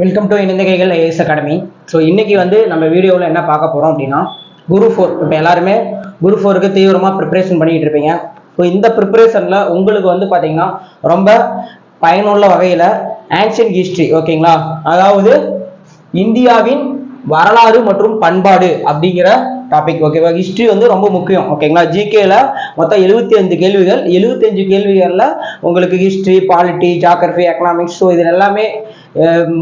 Welcome to இணைந்த கைகள் IAS academy. So இன்னைக்கு நம்ம வீடியோவில் என்ன பார்க்க போகிறோம் அப்படின்னா, குரு 4 இப்போ எல்லாருமே குரு 4க்கு தீவிரமாக ப்ரிப்பரேஷன் பண்ணிக்கிட்டு இருப்பீங்க. ஸோ இந்த ப்ரிப்பரேஷனில் உங்களுக்கு பார்த்தீங்கன்னா ரொம்ப பயனுள்ள வகையில் ஆன்ஷியன்ட் ஹிஸ்ட்ரி, ஓகேங்களா, அதாவது இந்தியாவின் வரலாறு மற்றும் பண்பாடு அப்படிங்கிற டாபிக், ஓகேவா. ஹிஸ்ட்ரி ரொம்ப முக்கியம், ஓகேங்களா. ஜிகேல மொத்தம் 75 கேள்விகள், 75 கேள்விகளில் உங்களுக்கு history, polity, geography, economics, so இது எல்லாமே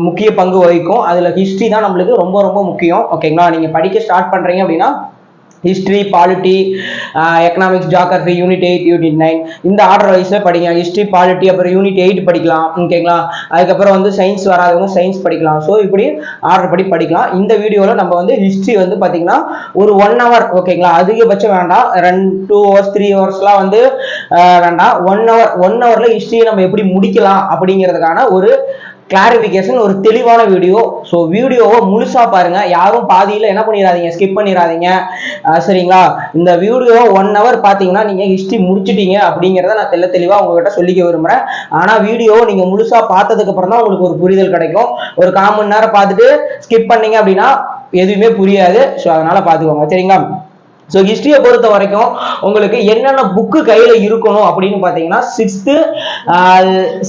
முக்கிய பங்கு வகிக்கும். அதில் ஹிஸ்ட்ரி தான் நம்மளுக்கு ரொம்ப ரொம்ப முக்கியம், ஓகேங்களா. நீங்கள் படிக்க ஸ்டார்ட் பண்ணுறீங்க அப்படின்னா history, polity, economics, geography, unit 8, unit 9 இந்த ஆர்டர் வைஸில் படிங்க. ஹிஸ்ட்ரி, பாலிட்டி, அப்புறம் யூனிட் 8 படிக்கலாம், ஓகேங்களா. அதுக்கப்புறம் சயின்ஸ் வராதவங்க சயின்ஸ் படிக்கலாம். ஸோ இப்படி ஆர்டர் படி படிக்கலாம். இந்த வீடியோவில் நம்ம ஹிஸ்ட்ரி பார்த்தீங்கன்னா ஒரு 1 hour, ஓகேங்களா, அதிகபட்சம் வேண்டாம். 2 hours 3 ஹவர்ஸ்லாம் வேண்டாம். 1 hourல ஹிஸ்ட்ரியை நம்ம எப்படி முடிக்கலாம் அப்படிங்கிறதுக்கான ஒரு கிளாரிபிகேஷன், ஒரு தெளிவான வீடியோ. ஸோ வீடியோவை முழுசா பாருங்க, யாரும் பாதியில் என்ன பண்ணிடாதீங்க, ஸ்கிப் பண்ணிடாதீங்க, சரிங்களா. இந்த வீடியோ 1 hour பார்த்தீங்கன்னா நீங்கள் ஹிஸ்ட்ரி முடிச்சிட்டீங்க அப்படிங்கிறத நான் தெளிவாக உங்ககிட்ட சொல்லிக்க விரும்புகிறேன். ஆனால் வீடியோ நீங்கள் முழுசா பார்த்ததுக்கு அப்புறம் தான் உங்களுக்கு ஒரு புரிதல் கிடைக்கும். ஒரு 1/4 மணி நேரம் பார்த்துட்டு ஸ்கிப் பண்ணீங்க அப்படின்னா எதுவுமே புரியாது. ஸோ அதனால பார்த்துக்கோங்க, சரிங்களா. ஸோ ஹிஸ்ட்ரியை பொறுத்த வரைக்கும் உங்களுக்கு என்னென்ன புக்கு கையில் இருக்கணும் அப்படின்னு பார்த்தீங்கன்னா 6th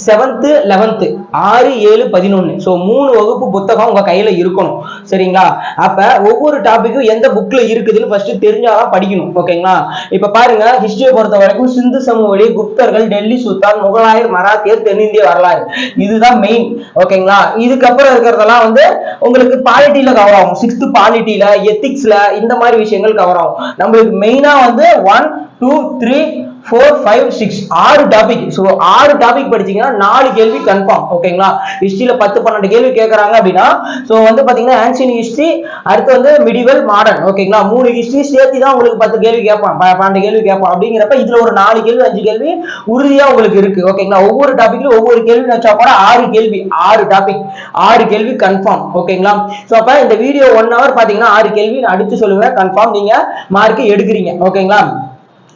7th 11th 6 7 11 ஸோ 3 வகுப்பு புத்தகம் உங்கள் கையில் இருக்கணும், சரிங்களா. அப்போ ஒவ்வொரு டாப்பிக்கும் எந்த புக்கில் இருக்குதுன்னு ஃபர்ஸ்ட் தெரிஞ்சாதான் படிக்கணும், ஓகேங்களா. இப்போ பாருங்க, ஹிஸ்ட்ரியை பொறுத்த வரைக்கும் சிந்து சமவெளி, குப்தர்கள், டெல்லி சுல்தான், முகலாயர், மராத்தியர், தென்னிந்திய வரலாறு, இதுதான் மெயின், ஓகேங்களா. இதுக்கப்புறம் இருக்கிறதெல்லாம் உங்களுக்கு பாலிட்டியில கவர் ஆகும். 6th பாலிட்டியில, எத்திக்ஸ்ல இந்த மாதிரி விஷயங்கள் கவர் ஆகும். நம்மளுக்கு மெயினா 1 2 3 4 5 6 6 டாபிக். ஸோ 6 டாபிக் படிச்சீங்கன்னா 4 கேள்வி கன்ஃபார்ம், ஓகேங்களா. ஹிஸ்ட்ரியில 10-12 கேள்வி கேட்கறாங்க அப்படின்னா ஸோ பாத்தீங்கன்னா ஆன்சியன் ஹிஸ்ட்ரி, அடுத்து மிடிவல், மாடர்ன், ஓகேங்களா. 3 ஹிஸ்ட்ரி சேர்த்து தான் உங்களுக்கு 10 கேள்வி கேட்பான், 12 கேள்வி கேட்பான். அப்படிங்கிறப்ப இதுல ஒரு 4 கேள்வி 5 கேள்வி உறுதியா உங்களுக்கு இருக்கு, ஓகேங்களா. ஒவ்வொரு டாபிக்ல ஒவ்வொரு கேள்வி வச்சா கூட 6 கேள்வி, 6 டாபிக் 6 கேள்வி கன்ஃபார்ம், ஓகேங்களா. ஸோ அப்ப இந்த வீடியோ 1 hour பாத்தீங்கன்னா 6 கேள்வி நான் அடிச்சு சொல்லுவேன், கன்ஃபார்ம் நீங்க மார்க் எடுக்கிறீங்க, ஓகேங்களா,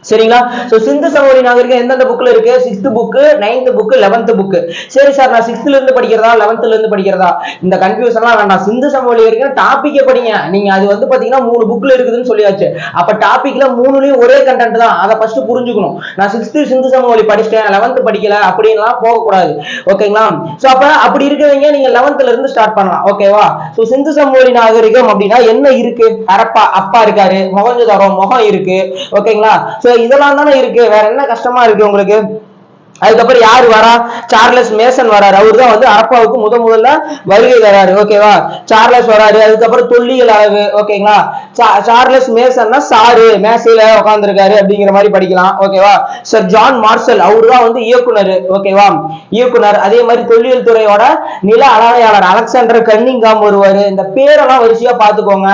சரிங்களா. சோ சிந்து சமவெளி நாகரிகம் எந்தெந்த புக்ல இருக்கு? 6th book, 9th book, 11th book. சரி சார், நான் 6th இருந்து படிக்கிறதா 11th இருந்து படிக்கிறதா, இந்த கன்ஃபியூஷன்லாம் வேண்டாம். சிந்து சமவெளி வரைக்கும் டாபிக்கே படிங்க. நீங்க அது பாத்தீங்கன்னா 3 புக்ல இருக்குதுன்னு சொல்லியாச்சு. அப்ப டாபிக்ல 3லயும் ஒரே கண்டென்ட் தான், அதை ஃபர்ஸ்ட் புரிஞ்சுக்கணும். நான் 6th சிந்து சமவெளி படிச்சிட்டேன், 11th படிக்கல அப்படின்லாம் போக கூடாது, ஓகேங்களா. சோ அப்ப அப்படி இருக்கவங்க நீங்க 11th இருந்து ஸ்டார்ட் பண்ணலாம், ஓகேவா. சோ சிந்து சமவெளி நாகரிகம் அப்படின்னா என்ன இருக்கு? ஹரப்பா அப்பா இருக்காரு, மொஹஞ்சதாரோ முகம் இருக்கு, ஓகேங்களா. இதெல்லாம் தானே இருக்கு, வேற என்ன கஷ்டமா இருக்கு உங்களுக்கு? அதுக்கப்புறம் யாரு வரா? சார்லஸ் மேசன் வராரு. அவரு தான் ஹரப்பாவுக்கு முதல்ல வருகை தராரு, ஓகேவா. சார்லஸ் வராரு. அதுக்கப்புறம் தொல்லியல் அளவு, ஓகேங்களா. சார்லஸ் மேசன்னா சாரு மேசையில உட்கார்ந்துருக்காரு அப்படிங்கிற மாதிரி படிக்கலாம், ஓகேவா. சர் ஜான் மார்ஷல் அவரு தான் இயக்குனர், ஓகேவா, இயக்குனர். அதே மாதிரி தொல்லியல் துறையோட நில அளவையாளர் அலெக்சாண்டர் கன்னிங்காம் வருவாரு. இந்த பேரெல்லாம் வரிசையா பாத்துக்கோங்க.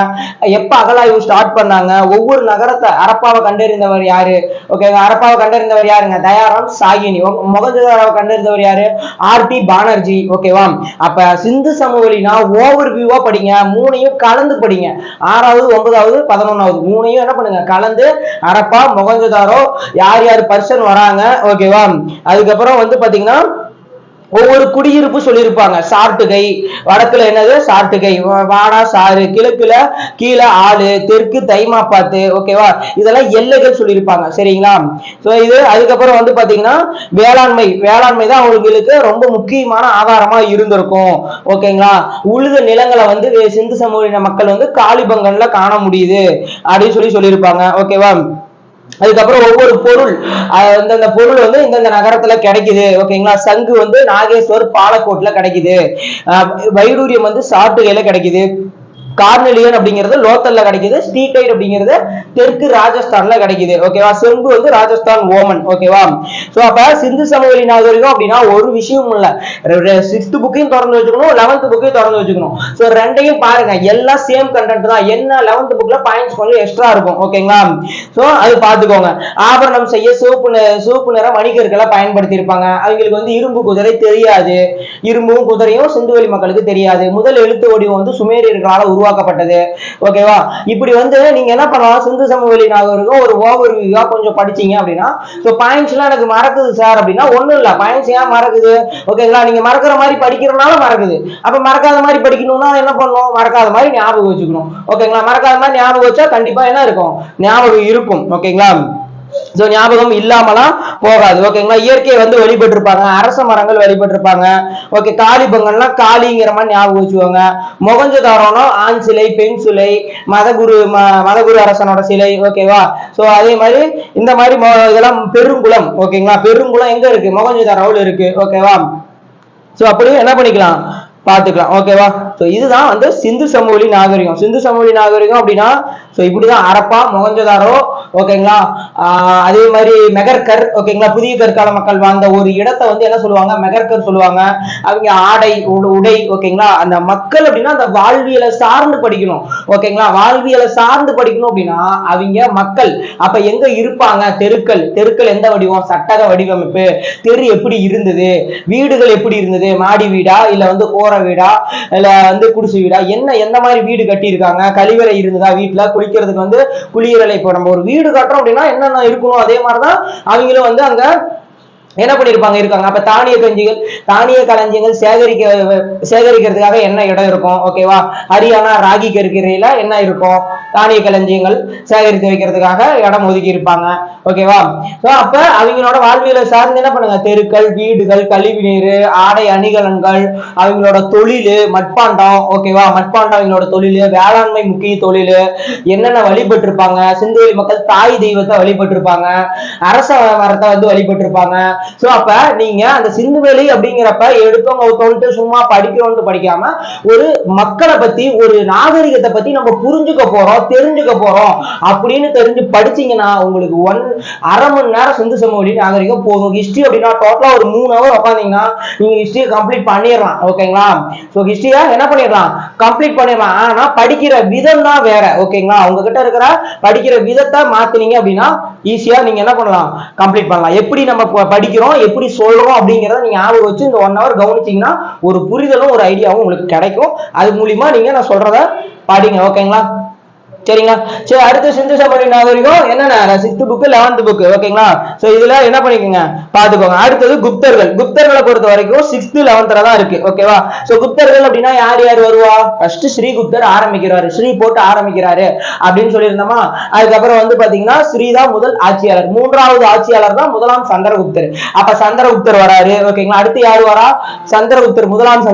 எப்ப அகலாய்வு ஸ்டார்ட் பண்ணாங்க, ஒவ்வொரு நகரத்தை ஹரப்பாவை கண்டறிந்தவர் யாரு, ஓகேவா. ஹரப்பாவை கண்டறிந்தவர் யாருங்க? தயாராம் சாகினி. மொஹஞ்சதாரோவை கண்டறிந்தவர் யாரு? ஆர்டி பானர்ஜி, ஓகேவா. அப்ப சிந்து சமவெளினா ஓவர் வியூவா படிங்க, 3ஐயும் கலந்து படிங்க. 6வது 9வது 11வது 3ஐயும் என்ன பண்ணுங்க, கலந்து ஹரப்பா மொஹஞ்சதாரோ யார் யார் பர்சன் வராங்க, ஓகேவா. அதுக்கப்புறம் பாத்தீங்கன்னா ஒவ்வொரு குடியிருப்பு சொல்லியிருப்பாங்க. சார்ட்டுகை வடக்குல என்னது? சார்ட்டுகை, வாடா சாறு, கிழக்குல கீழே ஆளு, தெற்கு தைமாப்பாத்து, ஓகேவா. இதெல்லாம் எல்லைகள் சொல்லியிருப்பாங்க, சரிங்களா. சோ இது அதுக்கப்புறம் பாத்தீங்கன்னா வேளாண்மை தான் அவங்களுக்கு ரொம்ப முக்கியமான ஆதாரமா இருந்திருக்கும், ஓகேங்களா. உழுத நிலங்களை சிந்து சமவெளி மக்கள் காலிபங்கன்ல காண முடியுது அப்படின்னு சொல்லியிருப்பாங்க, ஓகேவா. அதுக்கப்புறம் ஒவ்வொரு பொருள், இந்த பொருள் இந்த நகரத்துல கிடைக்குது, ஓகேங்களா. சங்கு நாகேஸ்வர் பாலக்கோட்ல கிடைக்குது, வைடூரியம் சாட்டுகையில கிடைக்குது, கார்னலியன் அப்படிங்கிறது லோக்கல்ல கிடைக்குது, ஸ்டீடைட் அப்படிங்கிறது தெற்கு ராஜஸ்தான்ல கிடைக்குது, ஓகேவா. செம்பு ராஜஸ்தான் ஓமன், ஓகேவா. சோ அப்ப சிந்து சமவெளி நாகரிகம் அப்படின்னா ஒரு விஷயம் இல்ல, 6th புக்கையும் திறந்து வச்சுக்கணும், 11th புக்கையும் திறந்து வச்சுக்கணும். சோ ரெண்டையும் பாருங்க, எல்லாம் சேம் கண்டென்ட் தான். என்ன 11th புக்ல பாயிண்ட்ஸ் கொஞ்சம் எக்ஸ்ட்ரா இருக்கும், ஓகேங்களா. சோ அது பாத்துக்கோங்க. ஆபரணம் செய்ய சிவப்பு நிற மணிக்கற்களை பயன்படுத்தி இருப்பாங்க. அவங்களுக்கு இரும்பு குதிரை தெரியாது, இரும்பும் குதிரையும் சிந்துவெளி மக்களுக்கு தெரியாது. முதல் எழுத்து வடிவம் சுமேரியர்களால உருவாக்கப்பட்டது. ஓகேவா? இப்படி வந்து நீங்க என்ன பண்ணலாம், சிந்து சமவெளி நாகரிகம் ஒரு ஓவர்வியூவா கொஞ்சம் படிச்சீங்க அப்படின்னா, பாயிண்ட்ஸ் எல்லாம் எனக்கு மறக்குது சார் அப்படின்னா ஒண்ணும் இல்ல, பாயிண்ட்ஸ் ஏன் மறக்குது, ஓகேங்களா? நீங்க மறக்கிற மாதிரி படிக்கிறதுனால மறக்குது. அப்ப மறக்காத மாதிரி படிக்கணும்னா என்ன பண்ணணும், மறக்காத மாதிரி ஞாபகம் வச்சுக்கணும். ஓகேங்களா? மறக்காத மாதிரி ஞாபகம் வச்சா கண்டிப்பா என்ன இருக்கும், ஞாபகம் இருக்கும். ஓகேங்களா? ஞாபகம் இல்லாமலாம் போகாது. ஓகேங்களா? இயற்கையை வந்து வழிபட்டிருப்பாங்க, அரச மரங்கள் வழிபட்டிருப்பாங்க. ஓகே, காளி பொங்கல்னா காளிங்கிற மாதிரி ஞாபகம் வச்சுக்கோங்க. மொகஞ்சதாரோனா ஆண் சிலை, பெண் சிலை, மதகுரு அரசனோட சிலை. ஓகேவா? சோ அதே மாதிரி இந்த மாதிரி இதெல்லாம் பெருங்குளம். ஓகேங்களா? பெருங்குளம் எங்க இருக்கு, மொகஞ்சதாரோவில் இருக்கு. ஓகேவா? சோ அப்படியே என்ன பண்ணிக்கலாம், பாத்துக்கலாம். ஓகேவா? சோ இதுதான் வந்து சிந்து சமவெளி நாகரிகம். சிந்து சமவெளி நாகரிகம் அப்படின்னா சோ இப்படிதான் அரப்பா, மொகஞ்சதாரோ, ஓகேங்களா, அதே மாதிரி மெகர்கர், ஓகேங்களா, புதிய கற்கால மக்கள் வாழ்ந்த ஒரு இடத்தை வந்து என்ன சொல்லுவாங்க, மெகர்கர் சொல்லுவாங்க. அவங்க ஆடை உடை, ஓகேங்களா, அந்த மக்கள் அப்படின்னா அந்த வாழ்வியலை சார்ந்து படிக்கணும். ஓகேங்களா? வாழ்வியலை சார்ந்து படிக்கணும் அப்படின்னா அவங்க மக்கள் அப்ப எங்க இருப்பாங்க, தெருக்கள், தெருக்கள் எந்த வடிவம், சட்டக வடிவமைப்பு, தெரு எப்படி இருந்தது, வீடுகள் எப்படி இருந்தது, மாடி வீடா இல்ல வந்து கோர வீடா இல்ல வந்து குடிசை வீடா, என்ன எந்த மாதிரி வீடு கட்டி இருக்காங்க, கழிவறை இருந்ததா வீட்டுல, குளிக்கிறதுக்கு வந்து குளியலை, இப்போ நம்ம ஒரு வீடு கட்டுறோம் அப்படின்னா என்னென்ன இருக்கணும் அதே மாதிரிதான் அவங்களும் வந்து அங்க என்ன பண்ணிருப்பாங்க இருக்காங்க. அப்ப தானிய கஞ்சிகள், தானிய களஞ்சியங்கள் சேகரிக்கிறதுக்காக என்ன இடம் இருக்கும். ஓகேவா? ஹரியானா ராகி கருக்கரையில என்ன இருக்கும், தானிய களஞ்சியங்கள் சேகரித்து வைக்கிறதுக்காக இடம் ஒதுக்கி இருப்பாங்க. ஓகேவா? அப்ப அவங்களோட வாழ்வியலை சார்ந்து என்ன பண்ணுங்க, தெருக்கள், வீடுகள், கழிவு நீர், ஆடை அணிகலன்கள், அவங்களோட தொழில், மட்பாண்டம். ஓகேவா? மட்பாண்டம் அவங்களோட தொழில், வேளாண்மை முக்கிய தொழில், என்னென்ன வழிபட்டு இருப்பாங்க. சிந்துவெளி மக்கள் தாய் தெய்வத்தை வழிபட்டு இருப்பாங்க, அரச மரத்தை வந்து வழிபட்டு இருப்பாங்க. சோ அப்ப நீங்க அந்த சிந்துவெளி அப்படிங்கிறப்ப எடுத்தவங்க சும்மா படிக்கிறோம்னு படிக்காம ஒரு மக்களை பத்தி, ஒரு நாகரிகத்தை பத்தி நம்ம புரிஞ்சுக்க போறோம், தெரிஞ்சுக்க போறோம் அப்படின்னு தெரிஞ்சு படிச்சீங்கன்னா உங்களுக்கு அரை மணி நேரம் சிந்து சமவெளி நாகரிகம் போதும். ஹிஸ்டரி அப்படின்னா டோட்டலா ஒரு 3 ஹவர் உட்காந்தீங்கன்னா நீங்க ஹிஸ்டரியை கம்ப்ளீட் பண்ணிடலாம். ஓகேங்களா? சோ ஹிஸ்டரியா என்ன பண்ணிடலாம், கம்ப்ளீட் பண்ணிடலாம். ஆனா படிக்கிற விதம் தான் வேற. ஓகேங்களா? உங்ககிட்ட இருக்கிற படிக்கிற விதத்தை மாத்தினீங்க அப்படின்னா ஈஸியா நீங்க என்ன பண்ணலாம், கம்ப்ளீட் பண்ணலாம். எப்படி நம்ம படிக்கிறோம், எப்படி சொல்றோம் அப்படிங்கறத நீங்க ஞாபகம் வச்சு இந்த 1 ஹவர் கவனிச்சீங்கன்னா ஒரு புரிதலும் ஒரு ஐடியாவும் உங்களுக்கு கிடைக்கும். அது மூலியமா நீங்க நான் சொல்றத படிங்க. ஓகேங்களா? சரிங்களா? சரி, அடுத்து சிந்து சமவெளி நாகரிகம் என்னென்ன 6th புக் 11th புக். ஓகேங்களா? சோ இதுல என்ன பண்ணிக்கோங்க, பாத்துக்கோங்க. அடுத்தது குப்தர்கள். குப்தர்களை பொறுத்த வரைக்கும் 6th 11th தான் இருக்கு. ஓகேவா? சோ குப்தர்கள் அப்படின்னா யார் யார் வருவா, ஃபர்ஸ்ட் ஸ்ரீகுப்தர் ஆரம்பிக்கிறாரு, ஸ்ரீ போட்டு ஆரம்பிக்கிறாரு அப்படின்னு சொல்லியிருந்தோமா. அதுக்கப்புறம் வந்து பாத்தீங்கன்னா ஸ்ரீதான் முதல் ஆட்சியாளர், 3வது ஆட்சியாளர் தான் முதலாம் சந்திரகுப்தர். அப்ப சந்திரகுப்தர் வராரு. ஓகேங்களா? அடுத்து யாரு வரா, சந்திரகுப்தர், முதலாம்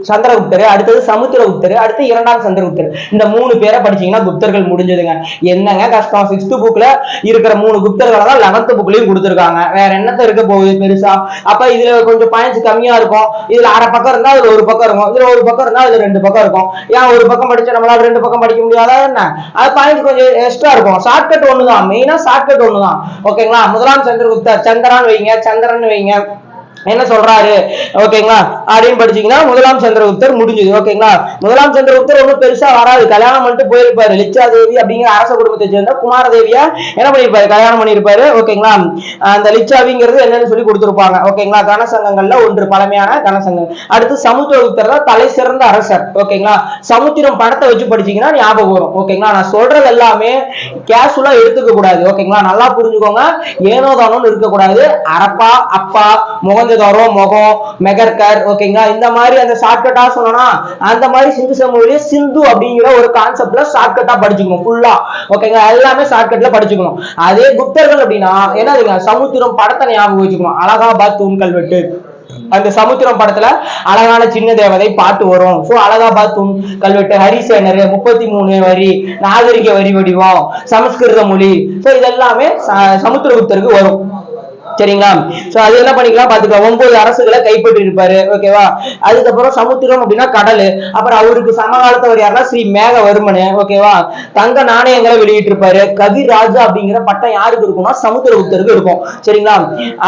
சந்திரகுப்தர், அடுத்தது சமுத்திரகுப்தர், அடுத்து 2ஆம் சந்திரகுப்தர். இந்த 3 பேரை படிச்சீங்கன்னா குப்தர்கள் முடிஞ்சதுங்க. என்னங்க கஷ்டம், 6th புக்ல இருக்கிற 3 குப்தர்களை தான் 11th புக்லயும் கொடுத்திருக்காங்க. வேற என்னத்த இருக்க போகுது பெருசா. அப்ப இதுல கொஞ்சம் பாயிண்ட்ஸ் கம்மியா இருக்கும். இதுல அரை பக்கம் இருந்தா இதுல ஒரு பக்கம் இருக்கும், இதுல ஒரு பக்கம் இருந்தா இதுல 2 பக்கம் இருக்கும். ஏன் ஒரு பக்கம் படிச்சா நம்மளால 2 பக்கம் படிக்க முடியாதா என்ன, அது பாயிண்ட் கொஞ்சம் எக்ஸ்ட்ரா இருக்கும். ஷார்ட்கட் ஒண்ணுதான், மெயினா ஷார்ட்கட் ஒண்ணுதான். ஓகேங்களா? முதலாம் சந்திரகுப்தர், சந்திரன் வைங்க, சந்திரன் வைங்க, என்ன சொல்றாரு, ஓகேங்களா, அப்படின்னு படிச்சீங்கன்னா முதலாம் சந்திரகுப்தர் முடிஞ்சது. ஓகேங்களா? முதலாம் சந்திரகுப்தர் ஒன்றும் பெருசா வராது, கல்யாணம் பண்ணிட்டு போயிருப்பாரு. லிச்சா தேவி அப்படிங்கிற அரச குடும்பத்தை சேர்ந்த குமாரதேவியா என்ன பண்ணிருப்பாரு, கல்யாணம் பண்ணிருப்பாரு. ஓகேங்களா? அந்த லிச்சாவிங்கிறது என்னன்னு சொல்லி கொடுத்திருப்பாங்க. ஓகேங்களா? கனசங்கங்கள்ல ஒன்று, பழமையான கனசங்கம். அடுத்து சமுத்திரகுப்தர் தான் தலை சிறந்த அரசர். ஓகேங்களா? சமுத்திரம் படத்தை வச்சு படிச்சீங்கன்னா ஞாபகம் வரும். ஓகேங்களா? நான் சொல்றது எல்லாமே கேஷுவலா எடுத்துக்க கூடாது. ஓகேங்களா? நல்லா புரிஞ்சுக்கோங்க, ஏனோ தானோன்னு இருக்கக்கூடாது. அரப்பா, அப்பா, மொகஞ்சதாரோ, முகம், மெகர்கர், ஓகேங்களா, இந்த மாதிரி அந்த ஷார்ட்கட்டா சொல்லணும். அந்த மாதிரி சிந்து சமவெளியை சிந்து அப்படிங்கிற ஒரு கான்செப்ட்ல ஷார்ட்கட்டா படிச்சுக்கணும் ஃபுல்லா. ஓகேங்களா? எல்லாமே ஷார்ட்கட்ல படிச்சுக்கணும். அதே குப்தர்கள் அப்படின்னா என்னதுங்க, சமுத்திரம் படத்தை ஞாபகம் வச்சுக்கணும். அலகாபாத் தூண் கல்வெட்டு, அந்த சமுத்திரம் படத்துல அழகான சின்ன தேவதை பாட்டு வரும். சோ அலகாபாத் தூண் கல்வெட்டு, ஹரிசேனர், 33 வரி, நாகரிக வரி வடிவம், சமஸ்கிருத மொழி, சோ இதெல்லாமே சமுத்திரகுப்தருக்கு வரும். சரிங்களா? சோ அது என்ன பண்ணிக்கலாம் பாத்துக்கலாம். 9 அரசுகளை கைப்பற்றி இருப்பாரு. ஓகேவா? அதுக்கப்புறம் சமுத்திரம் அப்படின்னா கடல். அப்புறம் அவருக்கு சமகாலத்தவர் யாருன்னா ஸ்ரீ மேகவர்மனு. ஓகேவா? தங்க நாணயங்களை வெளியிட்டு இருப்பாரு. கவிராஜா அப்படிங்கிற பட்டம் யாருக்கு இருக்கும்னா சமுத்திரகுப்தருக்கு இருக்கும். சரிங்களா?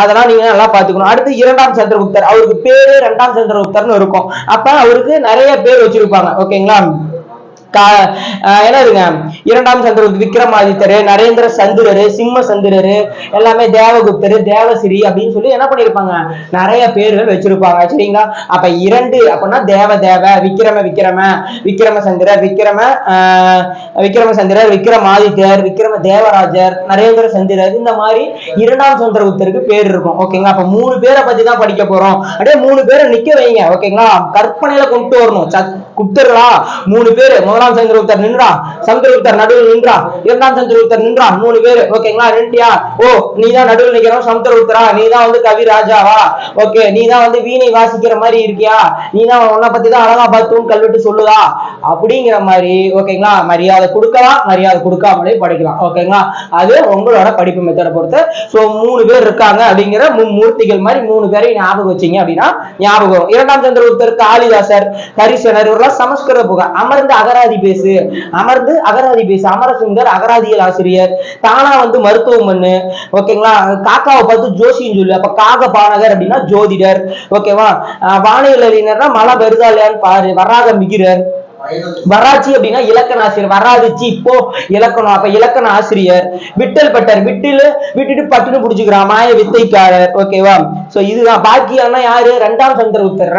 அதெல்லாம் நீங்க நல்லா பாத்துக்கணும். அடுத்து 2ஆம் சந்திரகுப்தர், அவருக்கு பேரு 2ஆம் சந்திரகுப்தர்னு இருக்கும். அப்ப அவருக்கு நிறைய பேர் வச்சிருப்பாங்க. ஓகேங்களா? என்னதுங்க இரண்டாம் சந்திரகுப்தர், விக்ரமாதித்தர், நரேந்திர சந்திரரு, சிம்ம சந்திரரு, எல்லாமே தேவகுப்தர், தேவசிரி அப்படின்னு சொல்லி என்ன பண்ணிருப்பாங்க, நிறைய பேர்கள் வச்சிருப்பாங்க. சரிங்களா? அப்ப இரண்டு அப்படின்னா தேவ தேவ, விக்ரம விக்ரம, விக்ரமசந்திரர், விக்ரமசந்திரர், விக்ரமாதித்யர், விக்ரம தேவராஜர், நரேந்திர சந்திரர், இந்த மாதிரி இரண்டாம் சந்திரகுப்தருக்கு பேர் இருக்கும். ஓகேங்களா? அப்ப 3 பேரை பத்தி தான் படிக்க போறோம். அப்படியே 3 பேரை நிக்க வைங்க. ஓகேங்களா? கற்பனையில கொண்டு வரணும். குப்தர்களா 3 பேரு, முதலாம் சந்திரகுப்தர் நின்றா, சந்திரகுப்தர் நடுவில் நின்றா, இரண்டாம் சந்திரகுப்தர் நின்றா, 3 பேரு. ஓகேங்களா? நின்றியா? ஓ, நீ தான் நடுவில் நிக்கிறோம் சமுத்திரகுப்தரா, நீ தான் வந்து கவி ராஜாவா, ஓகே, நீ தான் வந்து வீணை வாசிக்கிற மாதிரி இருக்கியா, நீ தான் உன்னை பத்தி தான் அலகாபாத் தூண் கல்வெட்டு சொல்லுதா அப்படிங்கிற மாதிரி. ஓகேங்களா? மரியாதை கொடுக்கலாம், மரியாதை கொடுக்காமலே படிக்கலாம். ஓகேங்களா? அது உங்களோட படிப்பு மெத்தடை பொறுத்து. சோ 3 பேர் இருக்காங்க அப்படிங்கிற மூர்த்திகள் மாதிரி 3 பேரை ஞாபகம் வச்சீங்க அப்படின்னா ஞாபகம். இரண்டாம் சந்திரகுப்தர் காளிதாசர், கரிசனர், இவரெல்லாம் சமஸ்கிருத புக அமர்ந்து அகராதி பேசு, அமரசுந்தர் அகராதியல் ஆசிரியர், தானா வந்து மருத்துவம் பண்ணு. ஓகேங்களா? காக்காவை பார்த்து ஜோசின்னு சொல்லு, அப்ப காக பானகர் அப்படின்னா ஜோதிடர். ஓகேவா? வானியல் அறிஞர்னா மழை பெருதா இல்லையான்னு பாரு, வராக மிகிரர். வராட்சி அப்படின்னா இலக்கண ஆசிரியர், வராதுச்சு இப்போ இலக்கணம், அப்ப இலக்கண ஆசிரியர். விட்டல் பட்டர், விட்டுட்டு பட்டுன்னு புடிச்சுக்கிறான், மாய வித்தைக்காரர். ஓகேவா? சோ இதுதான். பாக்கியானா யாரு? இரண்டாம் சந்திரகுப்தர்,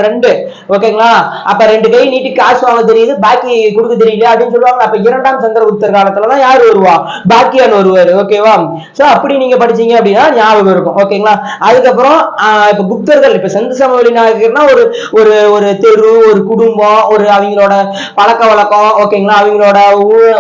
ரெண்டு. ஓகேங்களா? அப்ப 2 கை நீட்டி காசு வாங்க தெரியுது, பாக்கி கொடுக்க தெரியல அப்படின்னு சொல்லுவாங்க. அப்ப இரண்டாம் சந்திரகுப்தர் காலத்துலதான் யாரு வருவா? பாக்கியான் வருவாரு. ஓகேவா? சோ அப்படி நீங்க படிச்சீங்க அப்படின்னா ஞாபகம் இருக்கும். ஓகேங்களா? அதுக்கப்புறம் இப்ப குப்தர்கள், இப்ப செந்து சமவெளி நாயக்கர்னா ஒரு ஒரு தெரு, ஒரு குடும்பம், ஒரு அவங்களோட பழக்க வழக்கம். ஓகேங்களா? அவங்களோட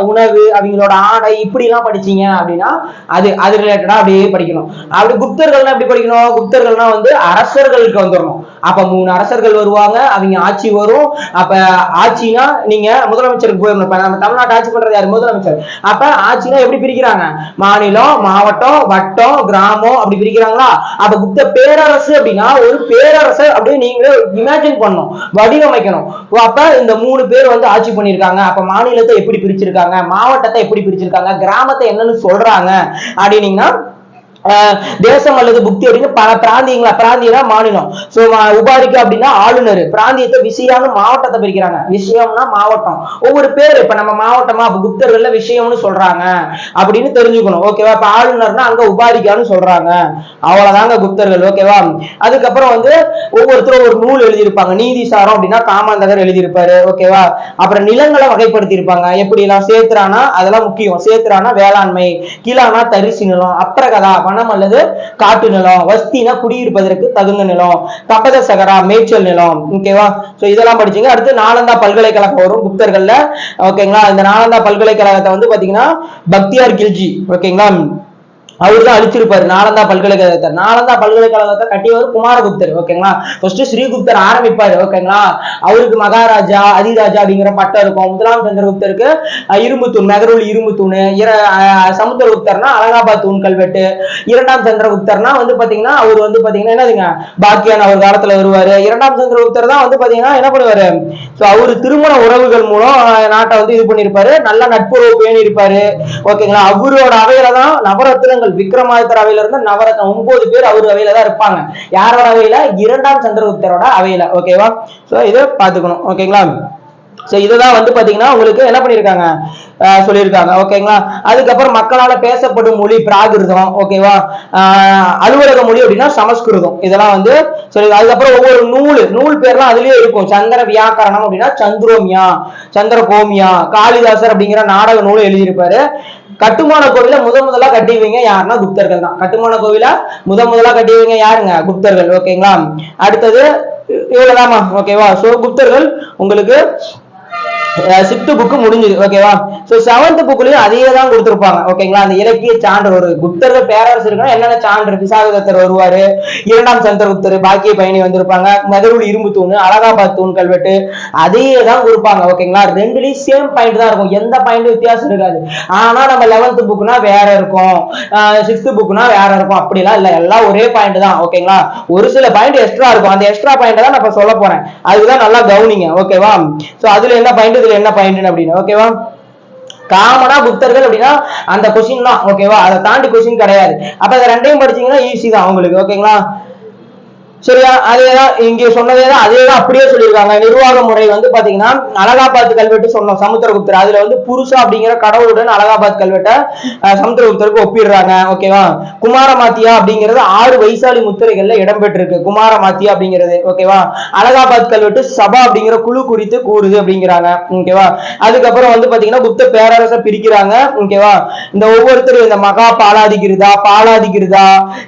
உணவு, அவங்களோட ஆடை, இப்படி எல்லாம் படிச்சீங்க அப்படின்னா அது ரிலேட்டடா அப்படியே படிக்கணும். அப்படி குப்தர்கள்னா எப்படி படிக்கணும்? குப்தர்கள்னா வந்து அரசர்களுக்கு வந்துடணும். அப்ப 3 அரசர்கள் வருவாங்க, அவங்க ஆட்சி வரும். அப்ப ஆட்சினா நீங்க முதலமைச்சருக்கு போயிடணும். இப்ப நம்ம தமிழ்நாட்டு ஆட்சி பண்றது யாரு? முதலமைச்சர். அப்ப ஆட்சினா எப்படி பிரிக்கிறாங்க? மாநிலம், மாவட்டம், வட்டம், கிராமம், அப்படி பிரிக்கிறாங்களா? அப்ப குப்த பேரரசு அப்படின்னா ஒரு பேரரசு அப்படியே நீங்களே இமேஜின் பண்ணணும், வடிவமைக்கணும். அப்ப இந்த 3 பேர் வந்து ஆட்சி பண்ணிருக்காங்க. அப்ப மாநிலத்தை எப்படி பிரிச்சிருக்காங்க, மாவட்டத்தை எப்படி பிரிச்சிருக்காங்க, கிராமத்தை என்னன்னு சொல்றாங்க அப்படின்னீங்கன்னா தேசம் அல்லது புக்தி அப்படின்னு பல பிராந்தியங்களா மாநிலம். சோ உபாரிக்கு அப்படின்னா ஆளுநர், பிராந்தியத்தை விஷயம்னு மாவட்டத்தை பிரிக்கிறாங்க, விஷயம்னா மாவட்டம். ஒவ்வொரு பேர் இப்ப நம்ம மாவட்டமா குப்தர்கள்ல விஷயம்னு சொல்றாங்க அப்படின்னு தெரிஞ்சுக்கணும். ஓகேவா? இப்ப ஆளுநர்னா அங்க உபாரிக்கான்னு சொல்றாங்க. அவ்வளவுதாங்க குப்தர்கள். ஓகேவா? அதுக்கப்புறம் வந்து ஒவ்வொருத்தரும் ஒரு நூல் எழுதியிருப்பாங்க. நீதி சாரம் அப்படின்னா காமாந்தகர் எழுதியிருப்பாரு. ஓகேவா? அப்புறம் நிலங்களை வகைப்படுத்தி இருப்பாங்க. எப்படி எல்லாம் சேத்ரானா, அதெல்லாம் முக்கியம். சேத்ரானா வேளாண்மை, கிலானா தரிசு நிலம், அப்ரகதா வனம் அல்லது காட்டு நிலம், வஸ்தினா குடியிருப்பதற்கு தகுந்த நிலம், கபத சகரா மேய்ச்சல் நிலம். ஓகேவா? சோ இதெல்லாம் படிச்சீங்க. அடுத்து நாலந்தா பல்கலைக்கழகம் வரும் குப்தர்கள்ல. ஓகேங்களா? இந்த நாலந்தா பல்கலைக்கழகத்தை வந்து பாத்தீங்கன்னா பக்தியார் கில்ஜி, ஓகேங்களா, அவர் தான் அழிச்சிருப்பாரு நாலந்தா பல்கலைக்கழகத்தை. நாலந்தா பல்கலைக்கழகத்தை கட்டியவர் குமாரகுப்தர். ஓகேங்களா? ஃபர்ஸ்ட் ஸ்ரீகுப்தர் ஆரம்பிப்பாரு. ஓகேங்களா? அவருக்கு மகாராஜா, அதிராஜா அப்படிங்கிற பட்டம் இருக்கும். முதலாம் சந்திரகுப்தருக்கு இரும்பு தூண், மெகரூல் இரும்பு தூண், சமுத்திரகுப்தர்னா அலகாபாத் தூண் கல்வெட்டு. இரண்டாம் சந்திரகுப்தர்னா வந்து பாத்தீங்கன்னா அவர் வந்து பாத்தீங்கன்னா என்னதுங்க, பாக்கியான் அவர் காலத்துல வருவாரு. இரண்டாம் சந்திரகுப்தர் தான் வந்து பாத்தீங்கன்னா என்ன பண்ணுவாரு, அவரு திருமண உறவுகள் மூலம் நாட்டை வந்து இது பண்ணிருப்பாரு, நல்ல நட்புறவு பேணி இருப்பாரு. ஓகேங்களா? அவரோட அவையில தான் நவரத்னங்கள், விக்ரமாதித்தர் அவையில இருந்து நவரத்னம் 9 பேர் அவர் அவையில தான் இருப்பாங்க. யாரோட அவையில? இரண்டாம் சந்திரகுப்தரோட அவையில. ஓகேவா? சோ இதை பாத்துக்கணும். ஓகேங்களா? சோ இதுதான் வந்து பாத்தீங்கன்னா உங்களுக்கு என்ன பண்ணிருக்காங்க, சொல்லியிருக்காங்க. ஓகேங்களா? அதுக்கப்புறம் மக்களால பேசப்படும் மொழி பிராகிருதம். ஓகேவா? அலுவலக மொழி அப்படின்னா சமஸ்கிருதம். இதெல்லாம் வந்து சொல்லி. அதுக்கப்புறம் ஒவ்வொரு நூல் பேர்லாம் அதுலயே இருக்கும். சந்திர வியாக்கரணம் அப்படின்னா சந்திரோமியா, சந்திரகோமியா. காளிதாசர் அப்படிங்கிற நாடக நூல் எழுதியிருப்பாரு. கட்டுமான கோவில முதலா கட்டிவீங்க யாருன்னா குப்தர்கள் தான். கட்டுமான கோவில முதலா கட்டிவீங்க யாருங்க? குப்தர்கள். ஓகேங்களா? அடுத்தது இவ்வளவுதாமா. ஓகேவா? சோ குப்தர்கள் உங்களுக்கு 6th புக்கு முடிஞ்சது. ஓகேவா? சோ 7th புக்லயும் அதே தான் கொடுத்திருப்பாங்க. ஓகேங்களா? அந்த இலக்கிய சான்று, ஒரு குப்தர்கள் பேரரசு இருக்குன்னா என்னென்ன சான்று, விசாகதத்தர் வருவாரு, இரண்டாம் சந்திரகுப்தர், பாக்கிய பயணி வந்திருப்பாங்க, மெகரூல் இரும்பு தூண், அலகாபாத் தூண் கல்வெட்டு, அதே தான் கொடுப்பாங்க. ஓகேங்களா? ரெண்டுலயும் சேம் பாயிண்ட் தான் இருக்கும், எந்த பாயிண்ட் வித்தியாசம் இருக்காது. ஆனா நம்ம 11th புக்னா வேற இருக்கும், 6th புக்னா வேற இருக்கும். அப்படிலாம் இல்ல, எல்லாம் ஒரே பாயிண்ட் தான். ஓகேங்களா? ஒரு சில பாயிண்ட் எக்ஸ்ட்ரா இருக்கும், அந்த எக்ஸ்ட்ரா பாயிண்ட் தான் நான் சொல்ல போறேன், அதுதான் நல்லா கவனிங்க. ஓகேவா? சோ அதுல என்ன பாயிண்ட், இதுல என்ன பாயிண்ட் அப்படின்னு. ஓகேவா? காமனா புத்தர்கள் அப்படின்னா அந்த கொஸ்டின் தான். ஓகேவா? அதை தாண்டி கொஸ்டின் கிடையாது. அப்ப அதை ரெண்டையும் படிச்சீங்கன்னா ஈஸி தான் உங்களுக்கு. ஓகேங்களா? சரியா? அதேதான் இங்க சொன்னதேதான், அதேதான் அப்படியே சொல்லியிருக்காங்க. நிர்வாக முறை வந்து பாத்தீங்கன்னா அலகாபாத் கல்வெட்டு சொன்னோம், சமுத்திரகுப்தர். அதுல வந்து புருஷா அப்படிங்கிற கடவுளுடன் அலகாபாத் கல்வெட்டை சமுத்திரகுப்தருக்கு ஒப்பிடுறாங்க. ஓகேவா? குமாரமாத்தியா அப்படிங்கிறது 6 வைசாலி முத்திரைகள்ல இடம்பெற்றிருக்கு, குமாரமாத்தியா அப்படிங்கிறது. ஓகேவா? அலகாபாத் கல்வெட்டு சபா அப்படிங்கிற குழு குறித்து கூறுது அப்படிங்கிறாங்க. ஓகேவா? அதுக்கப்புறம் வந்து பாத்தீங்கன்னா குப்த பேரரசை பிரிக்கிறாங்க. ஓகேவா? இந்த ஒவ்வொருத்தரும் இந்த மகா பாலாதிகிருதா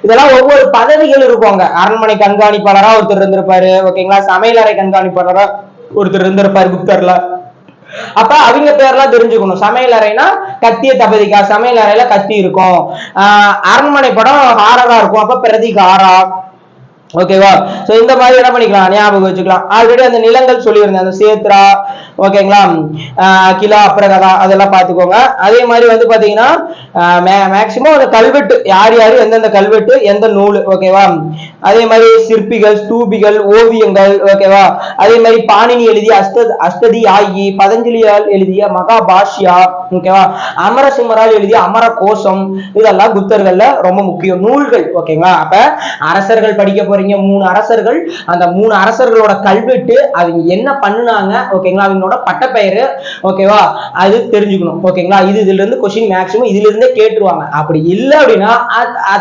இதெல்லாம் ஒவ்வொரு பதவிகள் இருக்குவாங்க. அரண்மனை கண்காணிப்பாளரா ஒருத்தர் இருந்திருப்பாரு. ஓகேங்களா? சமையலறை கண்காணிப்பாளரா ஒருத்தர் இருந்திருப்பாரு குப்தர்ல. அப்ப அவங்க பேர்லாம் தெரிஞ்சுக்கணும். சமையல் அறைனா கத்திய தபதிக்கா, சமையல் அறையில கத்தி இருக்கும். அரண்மனை படம் ஹாரரா இருக்கும், அப்ப பிரதிக் ஹாரா. ஓகேவா? சோ இந்த மாதிரி என்ன பண்ணிக்கலாம், ஞாபகம் வச்சுக்கலாம். ஆல்ரெடி அந்த நிலங்கள் சொல்லியிருந்தேன், அந்த சேத்ரா, ஓகேங்களா, கிலா, அப்ரகதா, அதெல்லாம் பாத்துக்கோங்க. அதே மாதிரி வந்து பாத்தீங்கன்னா மேக்சிமம் அந்த கல்வெட்டு யார் யாரு எந்தெந்த கல்வெட்டு எந்த நூல். ஓகேவா? அதே மாதிரி சிற்பிகள், ஸ்தூபிகள், ஓவியங்கள். ஓகேவா? அதே மாதிரி பாணினி எழுதிய அஷ்டதி ஆகி, பதஞ்சலியால் எழுதிய மகாபாஷ்யா. ஓகேவா? அமரசிம்மரால் எழுதிய அமர கோஷம். இதெல்லாம் குப்தர்கள்ல ரொம்ப முக்கியம் நூல்கள். ஓகேங்களா? அப்ப அரசர்கள் படிக்க போறீங்க, 3 அரசர்கள், அந்த 3 அரசர்களோட கல்வெட்டு, அவங்க என்ன பண்ணுனாங்க, ஓகேங்களா, அவங்களோட பட்டப்பெயரு. ஓகேவா? அது தெரிஞ்சுக்கணும். ஓகேங்களா? இதுல இருந்து கொஸ்டின் மேக்ஸிமம் இதுல இருந்தே கேட்டுருவாங்க. அப்படி இல்லை அப்படின்னா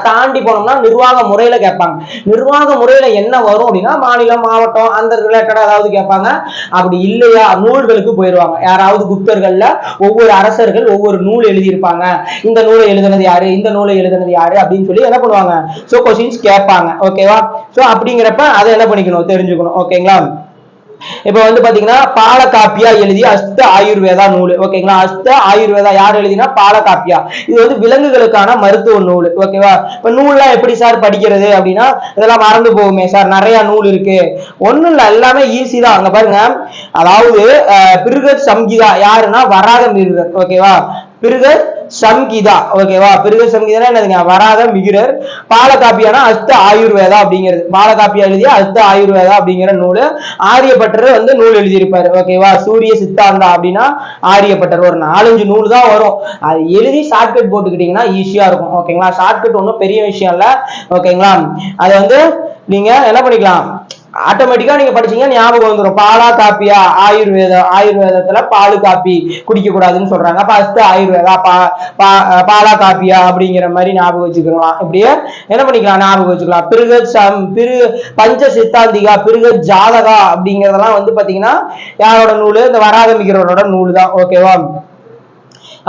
தாண்டி போனோம்னா நிர்வாக முறையில கேட்பாங்க. நிர்வாக முறையில என்ன வரும் அப்படின்னா மாநிலம், மாவட்டம், அந்த ரிலேட்டடா ஏதாவது கேட்பாங்க. அப்படி இல்லையா நூல்களுக்கு போயிடுவாங்க. யாராவது குப்தர்கள்ல ஒவ்வொரு அரசர்கள் ஒவ்வொரு நூல் எழுதியிருப்பாங்க, இந்த நூலை எழுதுனது யாரு, இந்த நூலை எழுதுனது யாரு அப்படின்னு சொல்லி என்ன பண்ணுவாங்க, சோ கொஸ்டின்ஸ் கேட்பாங்க. ஓகேவா? சோ அப்படிங்கிறப்ப அதை என்ன பண்ணிக்கணும், தெரிஞ்சுக்கணும். ஓகேங்களா? இப்ப வந்து பாத்தீங்கன்னா பாலகாப்பியா எழுதிய அஸ்த ஆயுர்வேதா நூல். ஓகேங்களா? அஸ்த ஆயுர்வேதா யார் எழுதினா பாலகாப்பியா. இது வந்து விலங்குகளுக்கான மருத்துவ நூல். ஓகேவா? இப்ப நூல்லாம் எப்படி சார் படிக்கிறது அப்படின்னா இதெல்லாம் மறந்து போகுமே சார், நிறைய நூல் இருக்கு. ஒண்ணும் இல்ல, எல்லாமே ஈஸி தான். அங்க பாருங்க, அதாவது பிருகத் சம்ஹிதா யாருன்னா வராக மிருகர். ஓகேவா? பிருகத் சம்ஹிதா. ஓகேவா? பிருகத் சம்ஹிதா என்னதுங்க, வராக மிகிரர். பாலகாப்பியானா அஸ்த ஆயுர்வேதா அப்படிங்கிறது. பாலகாப்பியா எழுதிய அஸ்த ஆயுர்வேதா அப்படிங்கிற நூல். ஆரியப்பட்டர் வந்து நூல் எழுதியிருப்பாரு. ஓகேவா? சூரிய சித்தாந்தா அப்படின்னா ஆரியப்பட்டர். ஒரு 4-5 நூல் தான் வரும். அது எழுதி ஷார்ட்கட் போட்டுக்கிட்டீங்கன்னா ஈஸியா இருக்கும். ஓகேங்களா? ஷார்ட்கட் ஒன்றும் பெரிய விஷயம் இல்ல. ஓகேங்களா? அது வந்து நீங்க என்ன பண்ணிக்கலாம், ஆட்டோமேட்டிக்கா நீங்க படிச்சீங்க ஞாபகம் வந்துடும். பாலா காப்பியா ஆயுர்வேதத்துல பாலு காப்பி குடிக்க கூடாதுன்னு சொல்றாங்க. அப்ப அஸ்த ஆயுர்வேதா பாலா காப்பியா அப்படிங்கிற மாதிரி ஞாபகம் வச்சுக்கலாம். இப்படியே என்ன பண்ணிக்கலாம், ஞாபகம் வச்சுக்கலாம். பஞ்ச சித்தாந்திகா, பிருகத் ஜாதகா அப்படிங்கறதெல்லாம் வந்து பாத்தீங்கன்னா யாரோட நூலு, இந்த வராகமிக்கிறவரோட நூலு தான். ஓகேவா?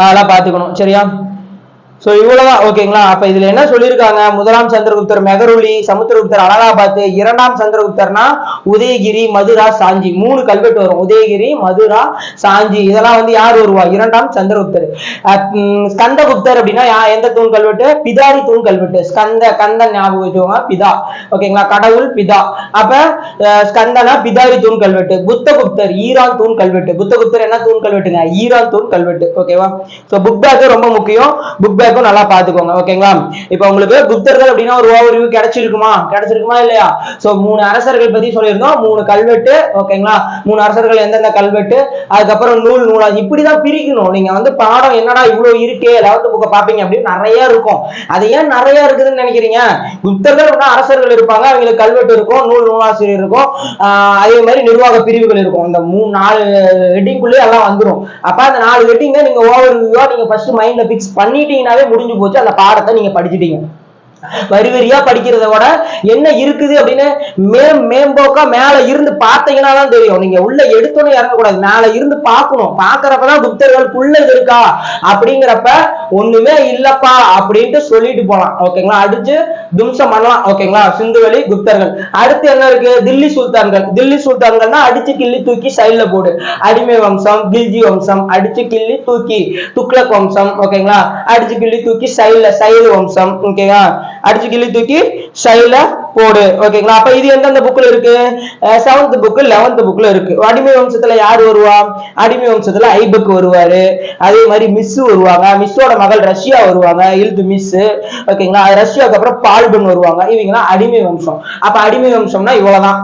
அதெல்லாம் பாத்துக்கணும். சரியா? சோ இவ்வளவுதான். ஓகேங்களா? அப்ப இதுல என்ன சொல்லியிருக்காங்க, முதலாம் சந்திரகுப்தர் மெகருலி, சமுத்திரகுப்தர் அலகாபாத், 2ஆம் சந்திரகுப்தர்னா உதயகிரி, மதுரா, சாஞ்சி. 3 கல்வெட்டு வரும், உதயகிரி, மதுரா, சாஞ்சி. இதெல்லாம் வந்து யார் வருவா, 2ஆம் சந்திரகுப்தர். ஸ்கந்தகுப்தர் அப்படின்னா எந்த தூண் கல்வெட்டு, பிதாரி தூண் கல்வெட்டு. கந்தன் ஞாபகம் வச்சுக்கோங்க, பிதா. ஓகேங்களா? கடவுள் பிதா. அப்ப ஸ்கந்தனா பிதாரி தூண் கல்வெட்டு. புத்தகுப்தர் ஈரான் தூண் கல்வெட்டு. புத்தகுப்தர் என்ன தூண் கல்வெட்டுங்க, ஈரான் தூண் கல்வெட்டு. ஓகேவா? சோ புக் பேக் ரொம்ப முக்கியம், புக் பேக் நல்லா பாத்துக்கோங்க. ஓகேங்களா? இப்ப உங்களுக்கு குப்தர்கள் அப்படின்னா ஒரு ஓவர்வியூ கிடைச்சிருக்குமா இல்லையா? சோ 3 அரசர்கள் பத்தி சொல்லியிருந்தோம், 3 கல்வெட்டு. ஓகேங்களா? 3 அரசர்கள் எந்தெந்த கல்வெட்டு, அதுக்கப்புறம் நூலா இப்படிதான் பிரிக்கணும். நீங்க வந்து பாடம் என்னடா இவ்வளவு இருக்கே 11th புக்கை பாப்பீங்க அப்படின்னு நிறைய இருக்கும். அது ஏன் நிறைய இருக்குதுன்னு நினைக்கிறீங்க, குப்தர்கள் அரசர்கள் இருப்பாங்க, அவங்களுக்கு கல்வெட்டு இருக்கும், நூலாசிரியர் இருக்கும், அதே மாதிரி நிர்வாக பிரிவுகள் இருக்கும். இந்த 3-4 ஹெட்டிங்குள்ளே எல்லாம் வந்துடும். அப்ப அந்த 4 ஹெட்டிங்க நீங்க ஓவர்வியூவா நீங்க ஃபர்ஸ்ட் மைண்ட்ல பிக்ஸ் பண்ணிட்டீங்கன்னாவே முடிஞ்சு போச்சு, அந்த பாடத்தை நீங்க படிச்சுட்டீங்க. வரி வரியா படிக்கிறத விட என்ன இருக்குது அப்படின்னு மேம்போக்கா மேல இருந்து பார்த்தீங்கன்னா தான் தெரியும். நீங்க உள்ள எடுத்தோன்னு இறங்கக்கூடாது, மேல இருந்து பார்க்கணும். பாக்குறப்பதான் குப்தர்களுக்குள்ள இது இருக்கா அப்படிங்கிறப்ப ஒண்ணுமே இல்லப்பா அப்படின்ட்டு சொல்லிட்டு போலாம். ஓகேங்களா? அடிச்சு தும்சம் பண்ணலாம். ஓகேங்களா? சிந்துவெளி குப்தர்கள். அடுத்து என்ன இருக்கு, தில்லி சுல்தான்கள். தில்லி சுல்தான்கள்னா அடிச்சு கிள்ளி தூக்கி சைட்ல போடு. அடிமை வம்சம், கில்ஜி வம்சம், அடிச்சு கிள்ளி தூக்கி துக்ளக் வம்சம். ஓகேங்களா? அடிச்சு கிள்ளி தூக்கி சைடு வம்சம். ஓகேங்களா? அடிச்சு கிள்ளி தூக்கி சைல போடு. ஓகேங்களா? அப்ப இது எந்தெந்த புக்ல இருக்கு, 7th புக் 11th புக்ல இருக்கு. அடிமை வம்சத்துல யார் வருவா, அடிமை வம்சத்துல ஐபக் வருவாரு. அதே மாதிரி மிஸ் வருவாங்க, மிஸ்ஸோட மகள் ரஷ்யா வருவாங்க, இல்து மிஸ். ஓகேங்களா? ரஷ்யாவுக்கு அப்புறம் பால்பன் வருவாங்க. இவங்க அடிமை வம்சம். அப்ப அடிமை வம்சம்னா இவ்வளவுதான்.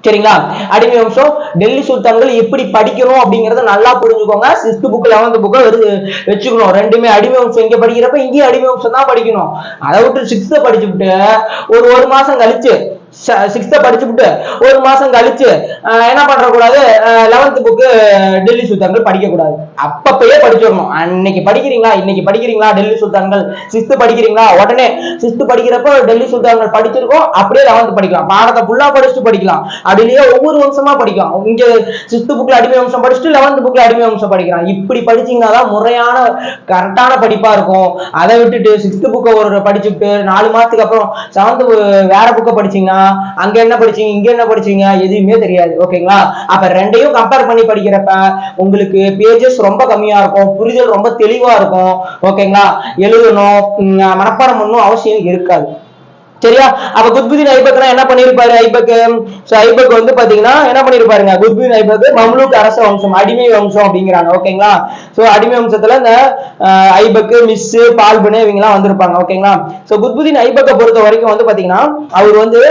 சரிங்களா? அடிமை வம்சம். டெல்லி சுல்தான்கள் எப்படி படிக்கணும் அப்படிங்கறத நல்லா புரிஞ்சுக்கோங்க. 6th புக் 11th புக் வச்சுக்கணும். ரெண்டுமே அடிமை வம்சம் இங்க படிக்கிறப்ப இங்கேயும் அடிமை வம்சம் தான் படிக்கணும். அதை விட்டு 6th படிச்சுட்டு ஒரு மாசம் கழிச்சு 6th படிச்சுட்டு ஒரு மாசம் கழிச்சு என்ன பண்ற கூடாது, 11th புக்கு டெல்லி சுல்தான்கள் படிக்க கூடாது. அப்பப்பயே படிச்சிடணும். அன்னைக்கு படிக்கிறீங்களா, இன்னைக்கு படிக்கிறீங்களா டெல்லி சுல்தான்கள், 6th படிக்கிறீங்களா உடனே 6th படிக்கிறப்ப டெல்லி சுல்தான்கள் படிச்சிருக்கோம், அப்படியே 11th படிக்கலாம். பாடத்தை ஃபுல்லா படிச்சுட்டு படிக்கலாம். அப்படி இல்லையா ஒவ்வொரு வம்சமா படிக்கலாம். இங்க 6th புக்ல அடிமை வம்சம் படிச்சுட்டு 11th புக்ல அடிமை வம்சம் படிக்கலாம். இப்படி படிச்சீங்கன்னா தான் முறையான கரெக்டான படிப்பா இருக்கும். அதை விட்டுட்டு 6th புக்கை ஒரு படிச்சுட்டு 4 மாசத்துக்கு அப்புறம் 7th வேற புக்கை படிச்சீங்கன்னா அங்க என்ன படிச்சீங்க இங்க என்ன படிச்சீங்க எதுவுமே தெரியாது. ஓகேங்களா? அப்ப ரெண்டையும் கம்பேர் பண்ணி படிக்கிறப்ப உங்களுக்கு பேஜஸ் ரொம்ப கம்மியா இருக்கும், புரிதல் ரொம்ப தெளிவா இருக்கும். ஓகேங்களா? எழுதணும் மனப்பாடம் பண்ணணும் அவசியம் இருக்காது. சரியா? அப்ப குத்புதீன் ஐபக் என்ன பண்ணிருப்பாரு? ஐபக் வந்து பாத்தீங்கன்னா என்ன பண்ணிருப்பாருங்க, குத்புதீன் ஐபக் மம்லூக் அரச வம்சம், அடிமை வம்சம் அப்படிங்கிறாங்க. ஓகேங்களா? சோ அடிமை வம்சத்துல இந்த ஐபக், மிஸ், பால்பனு இவங்க எல்லாம் வந்திருப்பாங்க. ஓகேங்களா? சோ குத்புதீன் ஐபக்கை பொறுத்த வரைக்கும் வந்து பாத்தீங்கன்னா அவர் வந்து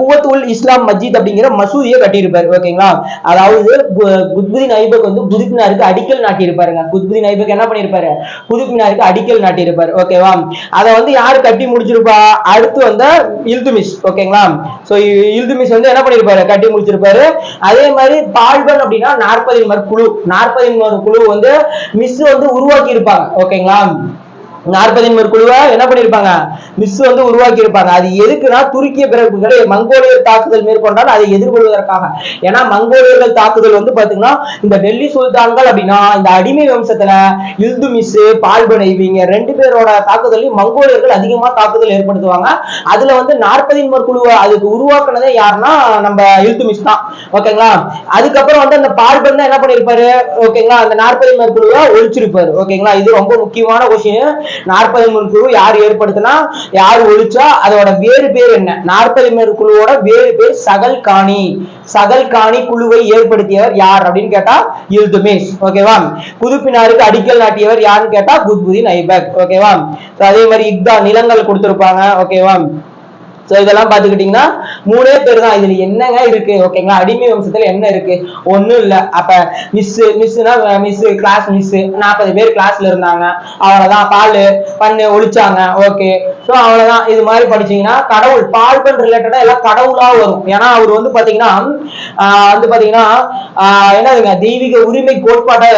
குவத் உல் இஸ்லாம் மஸ்ஜித் அப்படிங்கிற மசூதியை கட்டியிருப்பாரு. ஓகேங்களா? அதாவது குத்புதீன் ஐபக் வந்து குதுப் மினாருக்கு அடிக்கல் நாட்டியிருப்பாருங்க. குத்புதீன் ஐபக் என்ன பண்ணிருப்பாரு? குதுப் மினாருக்கு அடிக்கல் நாட்டியிருப்பாரு. ஓகேவா? அதை வந்து யாரு கட்டி முடிச்சிருப்பா? அடுத்து வந்து இல்துமிஷ். ஓகேங்களா? சோ இல்துமிஷ் வந்து என்ன பண்ணிருப்பாரு? கட்டி முடிச்சிருப்பாரு. அதே மாதிரி பால்பன் அப்படின்னா 40 குழு. 40 குழு வந்து மிஸ் வந்து உருவாக்கி இருப்பாங்க. ஓகேங்களா? 40 குழுவா என்ன பண்ணிருப்பாங்க? மிஸ் வந்து உருவாக்கி இருப்பாங்க. அது எதுக்குன்னா துருக்கிய பிறகுகளை மங்கோலியர் தாக்குதல் மேற்கொண்டால் அதை எதிர்கொள்வதற்காக. ஏன்னா மங்கோலியர்கள் தாக்குதல் வந்து பாத்தீங்கன்னா இந்த டெல்லி சுல்தான்கள் அப்படின்னா இந்த அடிமை வம்சத்துல இல்துமிஸ், பால்பன் இவங்க 2 பேரோட தாக்குதலையும் மங்கோலியர்கள் அதிகமா தாக்குதல் ஏற்படுத்துவாங்க. அதுல வந்து 40 குழுவை அதுக்கு உருவாக்குனதே யாருன்னா நம்ம இல்துமிஸ் தான். ஓகேங்களா? அதுக்கப்புறம் வந்து அந்த பால்பன் என்ன பண்ணிருப்பாரு? ஓகேங்களா? அந்த 40 குழுவை ஒழிச்சிருப்பாரு. ஓகேங்களா? இது ரொம்ப முக்கியமான விஷயம். 40 குழு யார் ஏற்படுத்தினா, யார் ஒழிச்சா, அதோட வேறு பேர் என்ன? 40 குழுவோட வேறு பேர் சகல்கானி. சகல்கானி குழுவை ஏற்படுத்தியவர் யார் அப்படின்னு கேட்டா இல்துமிஷ். ஓகேவா? குதுப்பினாருக்கு அடிக்கல் நாட்டியவர் யாருன்னு கேட்டா குத்புதீன் ஐபக். ஓகேவா? அதே மாதிரி இக்தா நிலங்கள் கொடுத்திருப்பாங்க. ஓகேவா? இதெல்லாம் பாத்துக்கிட்டீங்கன்னா 3 பேர் தான். இதுல என்னங்க இருக்கு? ஓகேங்களா? அடிமை வம்சத்துல என்ன இருக்கு? ஒண்ணும் இல்ல. அப்ப மிஸ் கிளாஸ் மிஸ் 40 பேர் கிளாஸ்ல இருந்தாங்க, அவ்வளவுதான். பால் பண்ணு ஒழிச்சாங்க. ஓகே, சோ அவ்வளவுதான். இது மாதிரி படிச்சீங்கன்னா கடவுள் பால்பன் ரிலேட்டடா எல்லாம் கடவுளா வரும். ஏன்னா அவர் வந்து பாத்தீங்கன்னா என்னதுங்க தெய்வீக உரிமை கோட்பாட்டை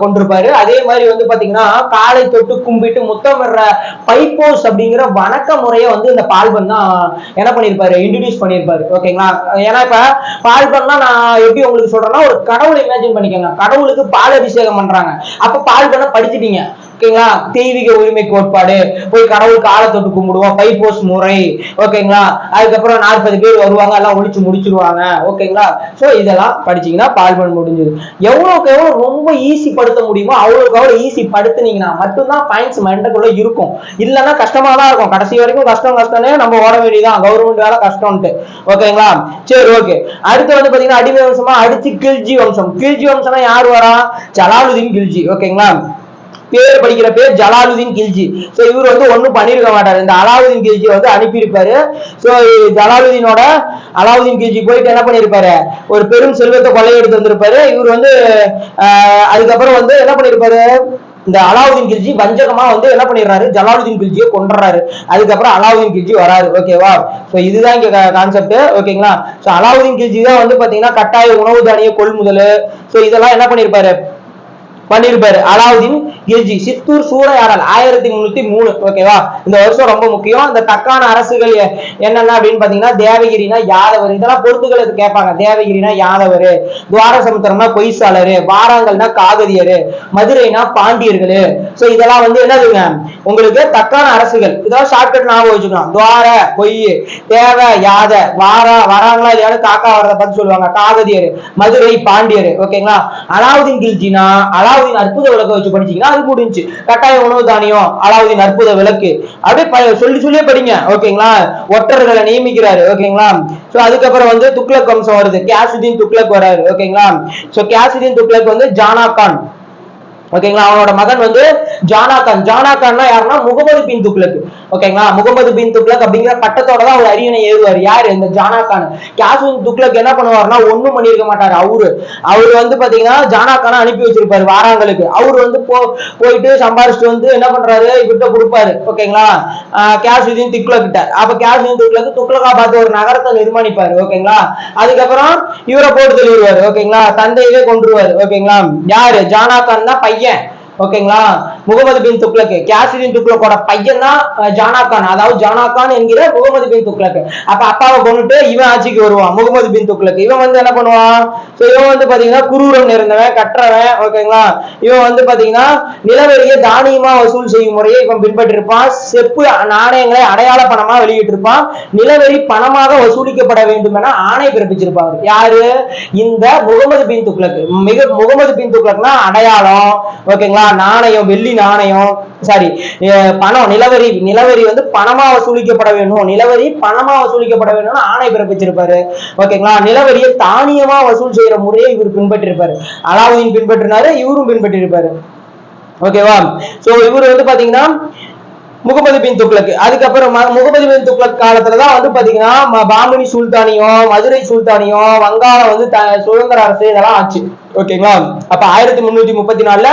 கொண்டிருப்பாரு. அதே மாதிரி வந்து பாத்தீங்கன்னா காலை தொட்டு கும்பிட்டு முத்தமிடுற பைப்போஸ் அப்படிங்கிற வணக்க முறையை வந்து இந்த பால்பன் தான் என்ன பண்ணிருப்பாரு? இன்ட்ரோடியூஸ் பண்ணிருப்பாரு. ஓகேங்களா? ஏன்னா இப்ப பால்பன்னா நான் எப்படி உங்களுக்கு சொல்றேன்னா ஒரு கடவுளை இமேஜின் பண்ணிக்கோங்க. கடவுளுக்கு பால் அபிஷேகம் பண்றாங்க. அப்ப பால்பன்னா படிச்சுட்டீங்க. ஓகேங்களா? தெய்வீக உரிமை கோட்பாடு, போய் கடவுள் காலை தொட்டு கும்பிடுவோம், பைப்போஸ் முறை. ஓகேங்களா? அதுக்கப்புறம் 40 பேர் வருவாங்க, எல்லாம் ஒழிச்சு முடிச்சிருவாங்க. ஓகேங்களா? சோ இதெல்லாம் படிச்சீங்கன்னா பால்பன் முடிஞ்சது. எவ்வளவுக்கு எவ்வளவு ரொம்ப ஈஸி படுத்த முடியுமோ அவ்வளவுக்கு அவ்வளவு ஈஸி படுத்துனீங்கன்னா மட்டும்தான் பாயிண்ட்ஸ் மைண்டுக்குள்ள இருக்கும். இல்லைன்னா கஷ்டமா தான் இருக்கும். கடைசி வரைக்கும் கஷ்டம்னே நம்ம ஓட வேண்டியதான். கவர்மெண்ட் வேலை கஷ்டம்ட்டு. ஓகேங்களா? சரி, ஓகே. அடுத்து வந்து பாத்தீங்கன்னா அடிமை வம்சமா அடுத்து கில்ஜி வம்சம். கில்ஜி வம்சம்னா யார் வரா? ஜலாலுதீன் கில்ஜி. ஓகேங்களா? பேர் படிக்கிற பேர் ஜலாலுதீன் கில்ஜி. சோ இவர் வந்து ஒண்ணும் பண்ணிருக்க மாட்டாரு. இந்த அலாவுதீன் கில்ஜி வந்து அனுப்பியிருப்பாரு. சோ அலாவுதீன் கில்ஜி போயிட்டு என்ன பண்ணிருப்பாரு? ஒரு பெரும் செல்வத்தை கொள்ளையெடுத்து வந்திருப்பாரு. இவர் வந்து அதுக்கப்புறம் வந்து என்ன பண்ணிருப்பாரு? இந்த அலாவுதீன் கில்ஜி வஞ்சகமா வந்து என்ன பண்ணிடுறாரு? ஜலாலுதீன் கில்ஜியை கொண்டுறாரு. அதுக்கப்புறம் அலாவுதீன் கில்ஜி வராரு. ஓகேவா? சோ இதுதான் இங்க கான்செப்ட். ஓகேங்களா? சோ அலாவுதீன் கில்ஜி தான் வந்து பாத்தீங்கன்னா கட்டாய உணவு தானிய கொள்முதல், சோ இதெல்லாம் என்ன பண்ணிருப்பாரு? அலாவுதீன் கில்ஜி. சித்தூர் சூறையாடல் 1303. ஓகேவா? இந்த வருஷம் ரொம்ப முக்கியம். இந்த தக்கான அரசுகள் என்னென்ன அப்படின்னு பாத்தீங்கன்னா தேவகிரினா யாதவர், இதெல்லாம் பொறுத்துக்களுக்கு கேட்பாங்க. தேவகிரினா யாதவர், துவாரசமுத்திரம்னா கொய்சாளர், வாராங்கல்னா காகதியர், மதுரைனா பாண்டியர்கள். சோ இதெல்லாம் வந்து என்னதுங்க உங்களுக்கு தக்கான அரசுகள். இதெல்லாம் ஷார்ட்கட் ஞாபகம் வச்சுக்கலாம். துவார பொய், தேவ யாத, வராங்களா இல்லையானு காக்கா வர்றத பத்தி சொல்லுவாங்க, காகதியர், மதுரை பாண்டியர். ஓகேங்களா? அலாவுதீன் கில்ஜினா அலாவுதீன் அற்புத விளக்க வச்சு படிச்சீங்கன்னா அது முடிஞ்சு. கட்டாய உணவு தானியம், அலாவுதீன் அற்புத விளக்கு, அப்படியே சொல்லியே படிங்க. ஓகேங்களா? ஒற்றர்களை நியமிக்கிறாரு. ஓகேங்களா? சோ அதுக்கப்புறம் வந்து துக்ளக் வம்சம் வருது. கியாசுதீன் துக்ளக் வராரு. ஓகேங்களா? சோ கியாசுதீன் துக்ளக் வந்து ஜானா கான். ஓகேங்களா. அவனோட மகன் வந்து ஜானாகான். ஜானாகான்னா யாருன்னா முகமது பின் துக்ளக். ஓகேங்களா. முகமது பின் துக்ளக் அப்படிங்கிற பட்டத்தோட தான் அவர் அரியணை ஏறுவார். யாரு? இந்த ஜானாகான். காசிம் துக்ளக் என்ன பண்ணுவாருன்னா ஒண்ணும் பண்ணிருக்க மாட்டாரு. அவரு வந்து பாத்தீங்கன்னா ஜானாகான அனுப்பி வச்சிருப்பாரு வாராங்களுக்கு. அவரு வந்து போயிட்டு சம்பாரிச்சுட்டு வந்து என்ன பண்றாரு, இவர்கிட்ட கொடுப்பாரு. ஓகேங்களா. காசிம் துக்ளக் கிட்ட. அப்ப காசிம் துக்ளக் துக்ளகாபாத் ஒரு நகரத்தை நிர்மாணிப்பாரு. ஓகேங்களா. அதுக்கப்புறம் இவரை போட்டு தெளிவாரு. ஓகேங்களா. தந்தையவே கொண்டுருவாரு. ஓகேங்களா. யாரு? ஜானாகான் தான் பையன். ஓகேங்களா. முகமது பின் துக்ளக், காசிம் துக்ளக்கோட பையன் தான் ஜானாகான். அதாவது ஜானாகான் என்கிற முகமது பின் துக்ளக். அப்ப அப்பாவை கொண்டுட்டு இவன் ஆட்சிக்கு வருவான், முகமது பின் துக்ளக். இவன் வந்து என்ன பண்ணுவான், இவன் வந்து பாத்தீங்கன்னா குரூரம் நிறைந்தவன், கற்றவன். ஓகேங்களா. இவன் வந்து பாத்தீங்கன்னா நிலவரியை தானியமா வசூல் செய்யும் முறையை இவன் பின்பற்றிருப்பான். செப்பு நாணயங்களை அடையாள பணமா வெளியிட்டு இருப்பான். நிலவரி பணமாக வசூலிக்கப்பட வேண்டும் என ஆணை பிறப்பிச்சிருப்பாங்க. யாரு? இந்த முகமது பின் துக்ளக். முகமது பின் துக்ளக்னா அடையாளம். ஓகேங்களா. நாணயம், வெள்ளி நாணயம், சாரி பணம், நிலவரி வந்து பணமா வசூலிக்கப்பட வேண்டும், நிலவரி பணமா வசூலிக்கப்பட வேண்டும் ஆணை பிறப்பிச்சிருப்பாரு. ஓகேங்களா. நிலவரியை தானியமா வசூல் செய்யற முறையை இவர் பின்பற்றிருப்பாரு. அலாவுதீன் பின்பற்றினாரு, இவரும் பின்பற்றிருப்பாரு. ஓகேவா. சோ இவர் வந்து பாத்தீங்கன்னா முகமது பின் துக்ளக். அதுக்கப்புறம் முகமது பின் துக்ளக் காலத்துலதான் வந்து பாத்தீங்கன்னா பாமினி சுல்தானியம், மதுரை சுல்தானியம், வங்காளம் வந்து சுதந்திர அரசு இதெல்லாம் ஆச்சு. ஓகேங்களா. அப்ப 1334ல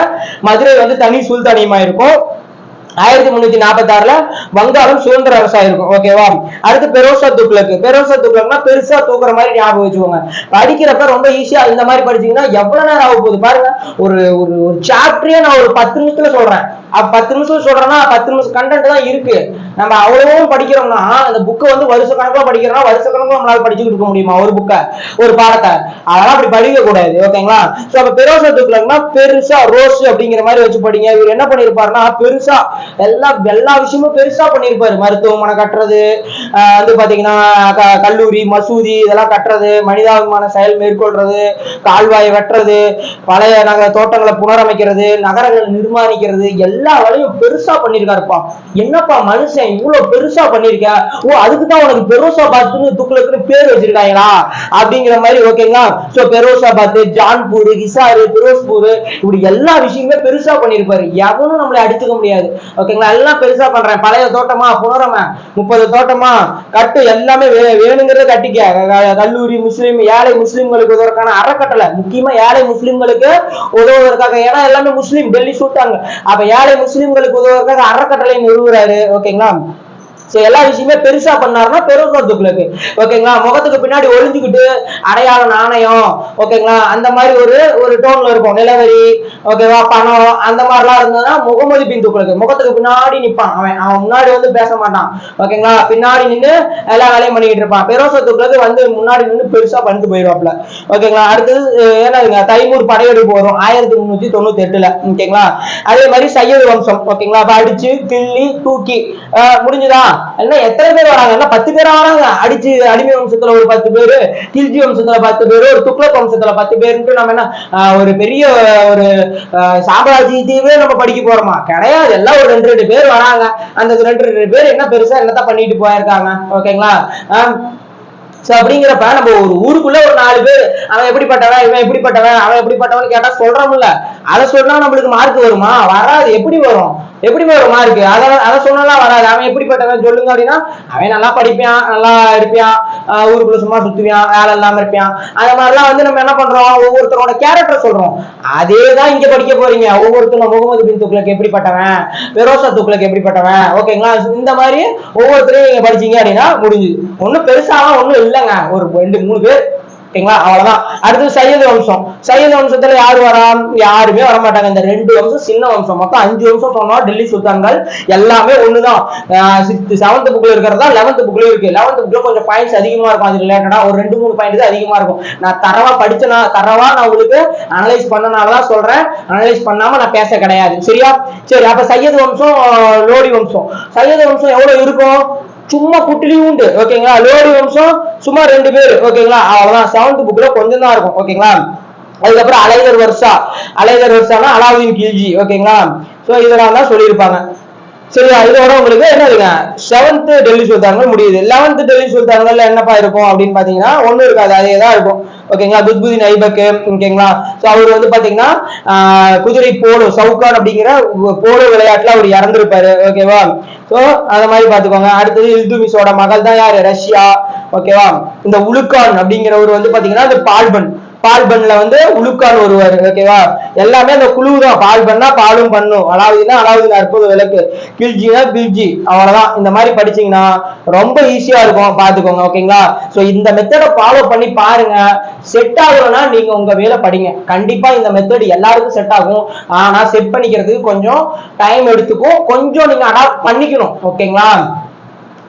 மதுரை வந்து தனி சுல்தானியமா இருக்கும். 1346ல வங்காளம் சுதந்திர அரசா இருக்கும். ஓகேவா. அடுத்து பெரோசா துக்ளக். பெரோசா துக்ளக்னா பெருசா தூக்குற மாதிரி ஞாபகம் வச்சுக்கோங்க. படிக்கிறப்ப ரொம்ப ஈஸியா இந்த மாதிரி படிச்சீங்கன்னா எவ்வளவு நேரம் ஆக போகுது பாருங்க. ஒரு ஒரு சாப்டரே நான் ஒரு 10 நிமிஷத்துல சொல்றேன். 10 நிமிஷம் சொல்றேன்னா 10 நிமிஷம் கண்டென்ட் தான் இருக்கு. நம்ம அவ்வளவும் படிக்கிறோம்னா அந்த புக்கை வந்து வருஷ கணக்குல படிக்கிறோம்னா வருஷ கணக்குல நம்மளால படிச்சுட்டு இருக்க முடியுமா ஒரு புக்கை, ஒரு பாடத்தை? அதெல்லாம் அப்படி படிக்க கூடாது. ஓகேங்களா. சோ அப்ப பெரோசா துக்ளக்னா பெருசா ரோஸ் அப்படிங்கிற மாதிரி வச்சு படிங்க. இவர் என்ன பண்ணிருப்பாருன்னா பெருசா எல்லா விஷயமும் பெருசா பண்ணிருப்பாரு. மருத்துவமனை கட்டுறது, வந்து பாத்தீங்கன்னா கல்லூரி, மசூதி இதெல்லாம் கட்டுறது, மனிதாபிமான செயல் மேற்கொள்றது, கால்வாய் வெட்டுறது, பழைய நகர தோட்டங்களை புனரமைக்கிறது, நகரங்களை நிர்மாணிக்கிறது, எல்லா வேலையும் பெருசா பண்ணிருக்காருப்பா. என்னப்பா மனுஷன் இவ்வளவு பெருசா பண்ணிருக்க, ஓ அதுக்குதான் உனக்கு பெரோசாபாத்னு துக்ளக்னு பேர் வச்சிருக்காங்களா அப்படிங்கிற மாதிரி. ஓகேங்களா. சோ பெரோசாபாத், ஜான்பூர், ஹிசார், பிரோஸ்பூர், இப்படி எல்லா விஷயமே பெருசா பண்ணிருப்பாரு. எவனும் நம்மளை அடிச்சுக்க முடியாது. ஓகேங்களா. எல்லாம் பெருசா பண்றேன். பழைய தோட்டமா புனரமை 30 தோட்டமா கட்டு, எல்லாமே வேணுங்கிறத கட்டிக்க. கல்லூரி, முஸ்லீம் ஏழை முஸ்லீம்களுக்கு உதவுறதுக்கான அறக்கட்டளை, முக்கியமா ஏழை முஸ்லீம்களுக்கு உதவுவதற்காக, ஏன்னா எல்லாமே முஸ்லீம் டெல்லி சுட்டாங்க. அப்ப ஏழை முஸ்லீம்களுக்கு உதவுவதற்காக அறக்கட்டளை நிறுவுறாரு. ஓகேங்களா. எல்லா விஷயமே பெருசா பண்ணாருன்னா பெரோசா துக்ளக். ஓகேங்களா. முகத்துக்கு பின்னாடி ஒளிஞ்சுக்கிட்டு அடையாள நாணயம், ஓகேங்களா, அந்த மாதிரி ஒரு டோன்ல இருக்கும். நிலவரி, ஓகேவா, பணம், அந்த மாதிரிலாம் இருந்ததுன்னா முகமது பின் துக்ளக். முகத்துக்கு பின்னாடி நிப்பான். அவன் முன்னாடி வந்து பேச மாட்டான். ஓகேங்களா. பின்னாடி நின்று எல்லா வேலையும் பண்ணிட்டு இருப்பான். பெரோசா துக்ளக் வந்து முன்னாடி நின்று பெருசா பண்ணிட்டு போயிடுவாப்ல. ஓகேங்களா. அடுத்தது என்னதுங்க, தைமூர் படையெடுப்பு வரும் 1398ல. ஓகேங்களா. அதே மாதிரி சையது வம்சம். ஓகேங்களா. அடிச்சு கிள்ளி தூக்கி முடிஞ்சுதா? எத்தனை பேர் வராங்க? 10 பேரா வராங்க. அடிச்சு அடிமை வம்சத்துல ஒரு 10 பேரு, கில்ஜி வம்சத்துல 10 பேரு, ஒரு துக்ளக் வம்சத்துல 10 பேருன்ட்டு நம்ம என்ன ஒரு பெரிய ஒரு சாம்ராஜ்யத்தையே நம்ம படிக்க போறோமா? கிடையாது. எல்லாம் ஒரு 2 பேர் வராங்க. அந்த 2 பேர் என்ன பெருசா என்னத்தான் பண்ணிட்டு போயிருக்காங்க. ஓகேங்களா. அப்படிங்கிறப்ப நம்ம ஒரு ஊருக்குள்ள ஒரு 4 பேர் அவன் எப்படிப்பட்டவன், இவன் எப்படிப்பட்டவன், அவன் எப்படிப்பட்டவன் கேட்டா சொல்றோம்ல, அதை சொன்னா நம்மளுக்கு மார்க் வருமா? வராது. எப்படி வரும் மார்க்? அதை சொன்னாலாம் வராது. அவன் எப்படிப்பட்டவன் சொல்லுங்க அப்படின்னா, அவன் நல்லா படிப்பான், நல்லா இருப்பான், ஊருக்குள்ள சும்மா சுத்துவான், வேலை இல்லாம இருப்பான். அந்த மாதிரிலாம் வந்து நம்ம என்ன பண்றோம், ஒவ்வொருத்தரோட கேரக்டர் சொல்றோம். அதேதான் இங்க படிக்க போறீங்க. ஒவ்வொருத்தரும் முகமது பின் துக்ளக் எப்படிப்பட்டவன், பெரோசா துக்ளக் எப்படிப்பட்டவன், ஓகேங்களா, இந்த மாதிரி ஒவ்வொருத்தரையும் நீங்க படிச்சீங்க அப்படின்னா முடிஞ்சு. ஒன்னும் பெருசாலாம் ஒண்ணும் இல்லைங்க. ஒரு 2-3 பேர். ஓகேங்களா. அவ்வளவுதான். அடுத்து சையது வம்சம். சையது வம்சத்துல யாரு வரா? யாருமே வரமாட்டாங்க. இந்த 2 வம்சம் சின்ன வம்சம். மொத்தம் 5 வம்சம் சொன்னோம். டெல்லி சுல்தான்கள் எல்லாமே ஒண்ணுதான். 7th புக்ல இருக்கிறதா 11th புக்லயும் இருக்கு. 11th புக்ல கொஞ்சம் பாயிண்ட்ஸ் அதிகமா இருக்கும். அது ரிலேட்டடா ஒரு 2-3 பாயிண்ட் தான் அதிகமா இருக்கும். நான் தரவா நான் உங்களுக்கு அனலைஸ் பண்ணனாலதான் சொல்றேன். அனலைஸ் பண்ணாம நான் பேச கிடையாது. சரியா? சரி. அப்ப சையது வம்சம், லோடி வம்சம். சையது வம்சம் எவ்வளவு இருக்கும்? சும்மா குட்டிலையும் உண்டு. ஓகேங்களா. லோடி வம்சம் சும்மா 2 பேர். ஓகேங்களா. அவ்வளவுதான். 7th புக்ல கொஞ்சம் தான் இருக்கும். ஓகேங்களா. அதுக்கப்புறம் அலைதர் வருஷானா அலாவுதீன் கில்ஜி. ஓகேங்களா. சோ இதெல்லாம் தான் சொல்லியிருப்பாங்க. சரியா? இதோட உங்களுக்கு என்னதுங்க, 7th டெல்லி சுல்தான்கள் முடியுது. 11th டெல்லி சுல்தான்கள்ல என்னப்பா இருக்கும் அப்படின்னு பாத்தீங்கன்னா ஒண்ணும் இருக்காது. அதேதான் இருக்கும். ஓகேங்களா. குத்புதீன் ஐபக் ஓகேங்களா. ஸோ அவர் வந்து பாத்தீங்கன்னா குதிரை போலோ சவுகான் அப்படிங்கிற போலோ விளையாட்டுல அவர் இறந்திருப்பாரு. ஓகேவா. ஸோ அத மாதிரி பாத்துக்கோங்க. அடுத்தது இல்துமிஷோட மகள் தான் யாரு, ரஷ்யா. ஓகேவா. இந்த உலுக்கான் அப்படிங்கிறவர் வந்து பாத்தீங்கன்னா அது பால்பன்ல வந்து உலுக்கான் வருவாரு. ஓகேவா. எல்லாமே அந்த குழு தான். பால் பண்ணா பாலும் பண்ணும், அலாவுதீனா அலாவுதீன் அற்புத விளக்கு, கில்ஜினா கில்ஜி, அவ்வளவுதான். இந்த மாதிரி படிச்சீங்கன்னா ரொம்ப ஈஸியா இருக்கும், பாத்துக்கோங்க. ஓகேங்களா. சோ இந்த மெத்தடை ஃபாலோ பண்ணி பாருங்க. செட் ஆகணும்னா நீங்க உங்க வேலை படிங்க. கண்டிப்பா இந்த மெத்தட் எல்லாருக்கும் செட் ஆகும். ஆனா செட் பண்ணிக்கிறதுக்கு கொஞ்சம் டைம் எடுத்துக்கும். கொஞ்சம் நீங்க அடாப்ட் பண்ணிக்கணும். ஓகேங்களா.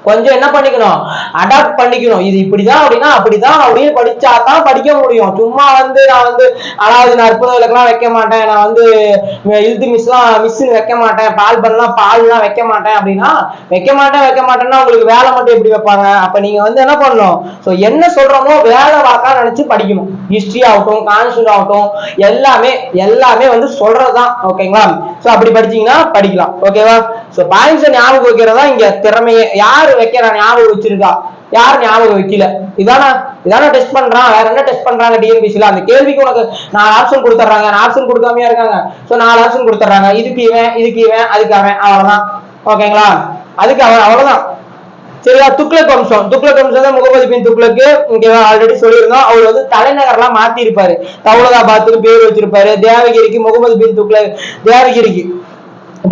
கொஞ்சம் என்ன பண்ணிக்கணும், அடாப்ட் பண்ணிக்கணும். இது இப்படிதான் அப்படின்னா அப்படிதான் அப்படின்னு படிச்சாதான் படிக்க முடியும். சும்மா வந்து நான் வந்து அலாவுதீன் அற்புத விளக்கெல்லாம் வைக்க மாட்டேன், நான் வந்து இல்து மிஸ் வைக்க மாட்டேன், பால் பண்ணலாம் பால்லாம் வைக்க மாட்டேன் அப்படின்னா வைக்க மாட்டேன்னா உங்களுக்கு வேலை மட்டும் எப்படி வைப்பாங்க? அப்ப நீங்க வந்து என்ன பண்ணணும், ஸோ என்ன சொல்றோமோ வேலை வாக்கா நினைச்சு படிக்கணும். ஹிஸ்டரி ஆகட்டும், கான்ஸ்டியூஷன் ஆகட்டும், எல்லாமே வந்து சொல்றதுதான். ஓகேங்களா. ஸோ அப்படி படிச்சீங்கன்னா படிக்கலாம். ஓகேவா. ஸோ பாயிண்ட்ஸ் ஞாபகம் வைக்கிறதா இங்க திறமையே. யாரு வைக்கிறா ஞாபகம் வச்சிருக்கா, யார் ஞாபகம் வைக்கல? இதான டெஸ்ட் பண்றான். வேற என்ன டெஸ்ட் பண்றாங்க டிஎன்பிசில? அந்த கேள்விக்கு உனக்கு 4 ஆப்ஷன் கொடுத்துறாங்க. 4 ஆப்ஷன் கொடுக்காமையா இருக்காங்க. சோ 4 ஆப்ஷன் கொடுத்துறாங்க. இதுக்கு இவன் அதுக்கு அவன், அவ்வளவுதான். ஓகேங்களா. அதுக்கு அவன், அவ்வளவுதான். சரியா. துக்ளக் வம்சம் தான் முகமது பின் துக்ளக். ஆல்ரெடி சொல்லியிருந்தோம். அவர் வந்து தலைநகர்லாம் மாத்தி இருப்பாரு. தௌலதாபாத்துக்கு பேர் வச்சிருப்பாரு. தேவகிரிக்கு முகமது பின் துக்ளக்,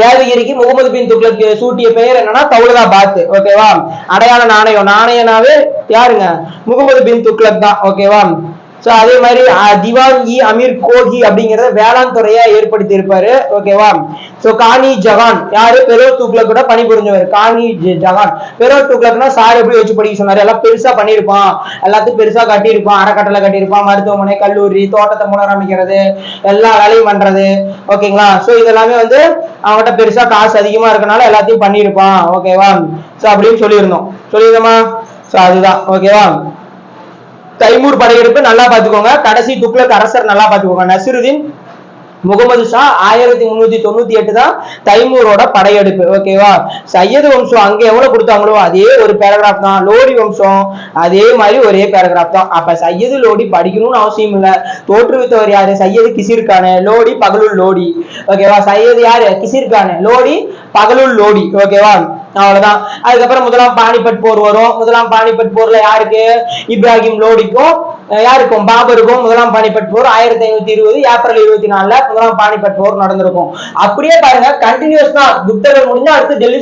தேவகிரிக்கு முகமது பின் துக்ளக் சூட்டிய பெயர் என்னன்னா தௌலதாபாத். ஓகேவா. அடையாள நாணயனாவே யாருங்க, முகமது பின் துக்ளக் தான். ஓகேவா. சோ அதே மாதிரி திவான் இ அமீர் கோஹி அப்படிங்கறத வேளாண் துறையா ஏற்படுத்தி இருப்பாரு. ஓகேவா. சோ கானி ஜகான் யாரு, பெரோஸ் துக்ளக் கூட பணிபுரிஞ்சவர். கானி ஜகான், பெரோஸ் துக்ளக்னா சார் எப்படி வச்சு படிக்க சொன்னாரு, எல்லாம் பெருசா பண்ணிருப்பான், எல்லாத்தையும் பெருசா கட்டியிருப்பான், அறக்கட்டளை கட்டியிருப்பான், மருத்துவமனை, கல்லூரி, தோட்டத்தை புனரமைக்கிறது, எல்லா வேலையும் பண்றது. ஓகேங்களா. சோ இதெல்லாமே வந்து அவங்ககிட்ட பெருசா காசு அதிகமா இருக்கனால எல்லாத்தையும் பண்ணிருப்பான். ஓகேவா. சோ அப்படின்னு சொல்லியிருந்தோமா. சோ அதுதான். ஓகேவா. தைமூர் படையெடுப்பு நல்லா பாத்துக்கோங்க. கடைசி துக்ளக் அரசர் நல்லா பாத்துக்கோங்க. நசிருதீன் முகமது ஷா 1398 தான் தைமூரோட படையெடுப்பு. ஓகேவா. சையது வம்சம் அங்க எவ்வளவு கொடுத்தாங்களோ அதே ஒரு பேராகிராஃப் தான். லோடி வம்சம் அதே மாதிரி ஒரே பேராகிராஃப் தான். அப்ப சையது லோடி படிக்கணும்னு அவசியம் இல்ல. தோற்றுவித்தவர் யாரு, சையது கிசிர் கான், லோடி பகலுல் லோடி. ஓகேவா. சையது யாரு, கிசிர் கான், லோடி பகலுல் லோடி. ஓகேவா. அவ்வளவுதான். அதுக்கப்புறம் முதலாம் பானிபட் போர் வரும். முதலாம் பானிபட் போர்ல யாருக்கு, இப்ராஹிம் லோடிக்கும் யாருக்கும், பாபருக்கும் முதலாம் பானிபட் போர் 1520 ஏப்ரல் 24 முதலாம் பானிபட் போர் நடந்திருக்கும். அப்படியே பாருங்க, கண்டினியூஸ் தான். குப்தர்கள் முடிஞ்சா அடுத்து டெல்லி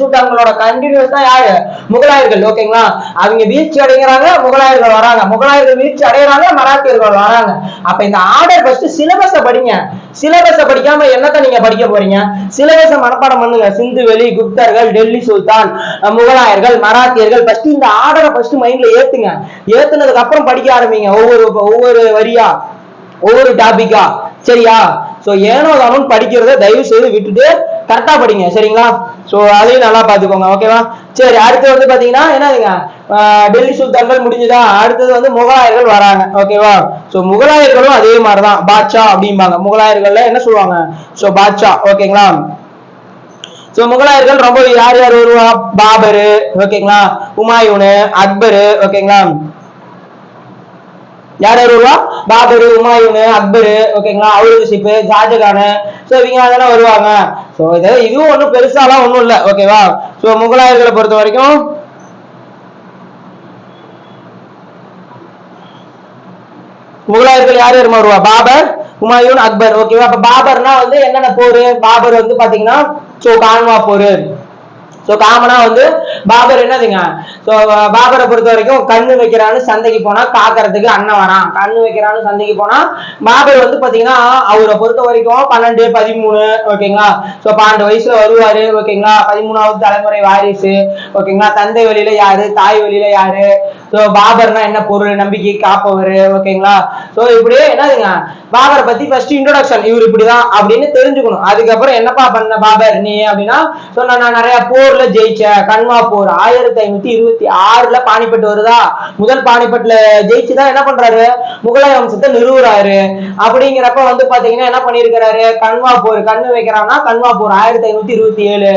சுல்தான்களோட கண்டினியூஸ் தான் யாரு, முகலாயர்கள். ஓகேங்களா. அவங்க வீழ்ச்சி அடைகிறாங்க, முகலாயர்கள் வராங்க, முகலாயர்கள் வீழ்ச்சி அடைகிறாங்க, மராத்தியர்கள் வராங்க. அப்ப இந்த ஆர்டர் ஃபர்ஸ்ட் சிலபஸ படிங்க. சிலபஸ படிக்காம என்னத்த நீங்க படிக்க போறீங்க? சிலபஸ மனப்பாடம் பண்ணுங்க. சிந்து வெளி, குப்தர்கள், டெல்லி சுல்தான், முகலாயர்கள், மராத்தியர்கள். ஃபர்ஸ்ட் இந்த ஆர்டரை ஃபர்ஸ்ட் மைண்ட்ல ஏத்துங்க. ஏத்துனதுக்கு அப்புறம் படிக்க ஆரம்பிங்க. ஒவ்வொரு வரியா, ஒவ்வொரு டாபிக்கா. சரியா. சோ ஏனோ தானும் படிக்கிறத தயவு செய்து விட்டுட்டு கரெக்டா படிங்க. சரிங்களா. சோ அதையும் நல்லா பாத்துக்கோங்க. ஓகேவா. சரி. அடுத்து வந்து பாத்தீங்கன்னா என்னதுங்க, டெல்லி சுல்தான்கள் முடிஞ்சுதா. அடுத்தது வந்து முகலாயர்கள் வராங்க. ஓகேவா. சோ முகலாயர்களும் அதே மாதிரிதான், பாட்சா அப்படிம்பாங்க. முகலாயர்கள்ல என்ன சொல்லுவாங்க, சோ பாட்சா. ஓகேங்களா. சோ முகலாயர்கள் ரொம்ப யார் வருவா, பாபரு. ஓகேங்களா. ஹுமாயூனு, அக்பரு. ஓகேங்களா. யார் வருவா, பாபரு, ஹுமாயூனு, அக்பரு. ஓகேங்களா. அவுரங்கசீப், ஷாஜகான். சோ இவங்க தானே வருவாங்க. சோ இதுவும் ஒண்ணும் பெருசாலாம் ஒண்ணும் இல்ல. ஓகேவா. சோ முகலாயர்களை பொறுத்த வரைக்கும் முகலாயர்கள் யார் வருவா, பாபர், ஹுமாயூன், அக்பர். ஓகேவா. அப்ப பாபர்னா வந்து என்னென்ன போரு, பாபர் வந்து பாத்தீங்கன்னா சோ கான்வா போரு. சோ காமனா வந்து பாபர் என்னதுங்க, சோ பாபரை பொறுத்த வரைக்கும் கண்ணு வைக்கிறான்னு சந்தைக்கு போனா காக்கறதுக்கு அண்ணன் வரான். கண்ணு வைக்கிறான்னு சந்தைக்கு போனா பாபர் வந்து பாத்தீங்கன்னா அவரை பொறுத்த வரைக்கும் 12, 13. ஓகேங்களா. சோ 12 வயசுல வருவாரு. ஓகேங்களா. 13வது தலைமுறை வாரிசு. ஓகேங்களா. தந்தை வழியில யாரு, தாய் வழியில யாரு. சோ பாபர்னா என்ன பொருள், நம்பிக்கை காப்பவர். ஓகேங்களா. சோ இப்படியே என்னதுங்க, பாபரை பத்தி ஃபர்ஸ்ட் இன்ட்ரோடக்ஷன், இவர் இப்படிதான் அப்படின்னு தெரிஞ்சுக்கணும். அதுக்கப்புறம் என்னப்பா பண்ண பாபர் நீ அப்படின்னா, சொன்ன நான் நிறைய போர்ல ஜெயிச்ச, கன்வா போர் 1526 பானிபட் வருதா. முதல் பானிபட்ல ஜெயிச்சுதான் என்ன பண்றாரு, முகலாய வம்சத்தை நிறுவுறாரு. அப்படிங்கிறப்ப வந்து பாத்தீங்கன்னா என்ன பண்ணிருக்கிறாரு, கன்வா போர், கண்ணு வைக்கிறான்னா கன்வா போர் 1527.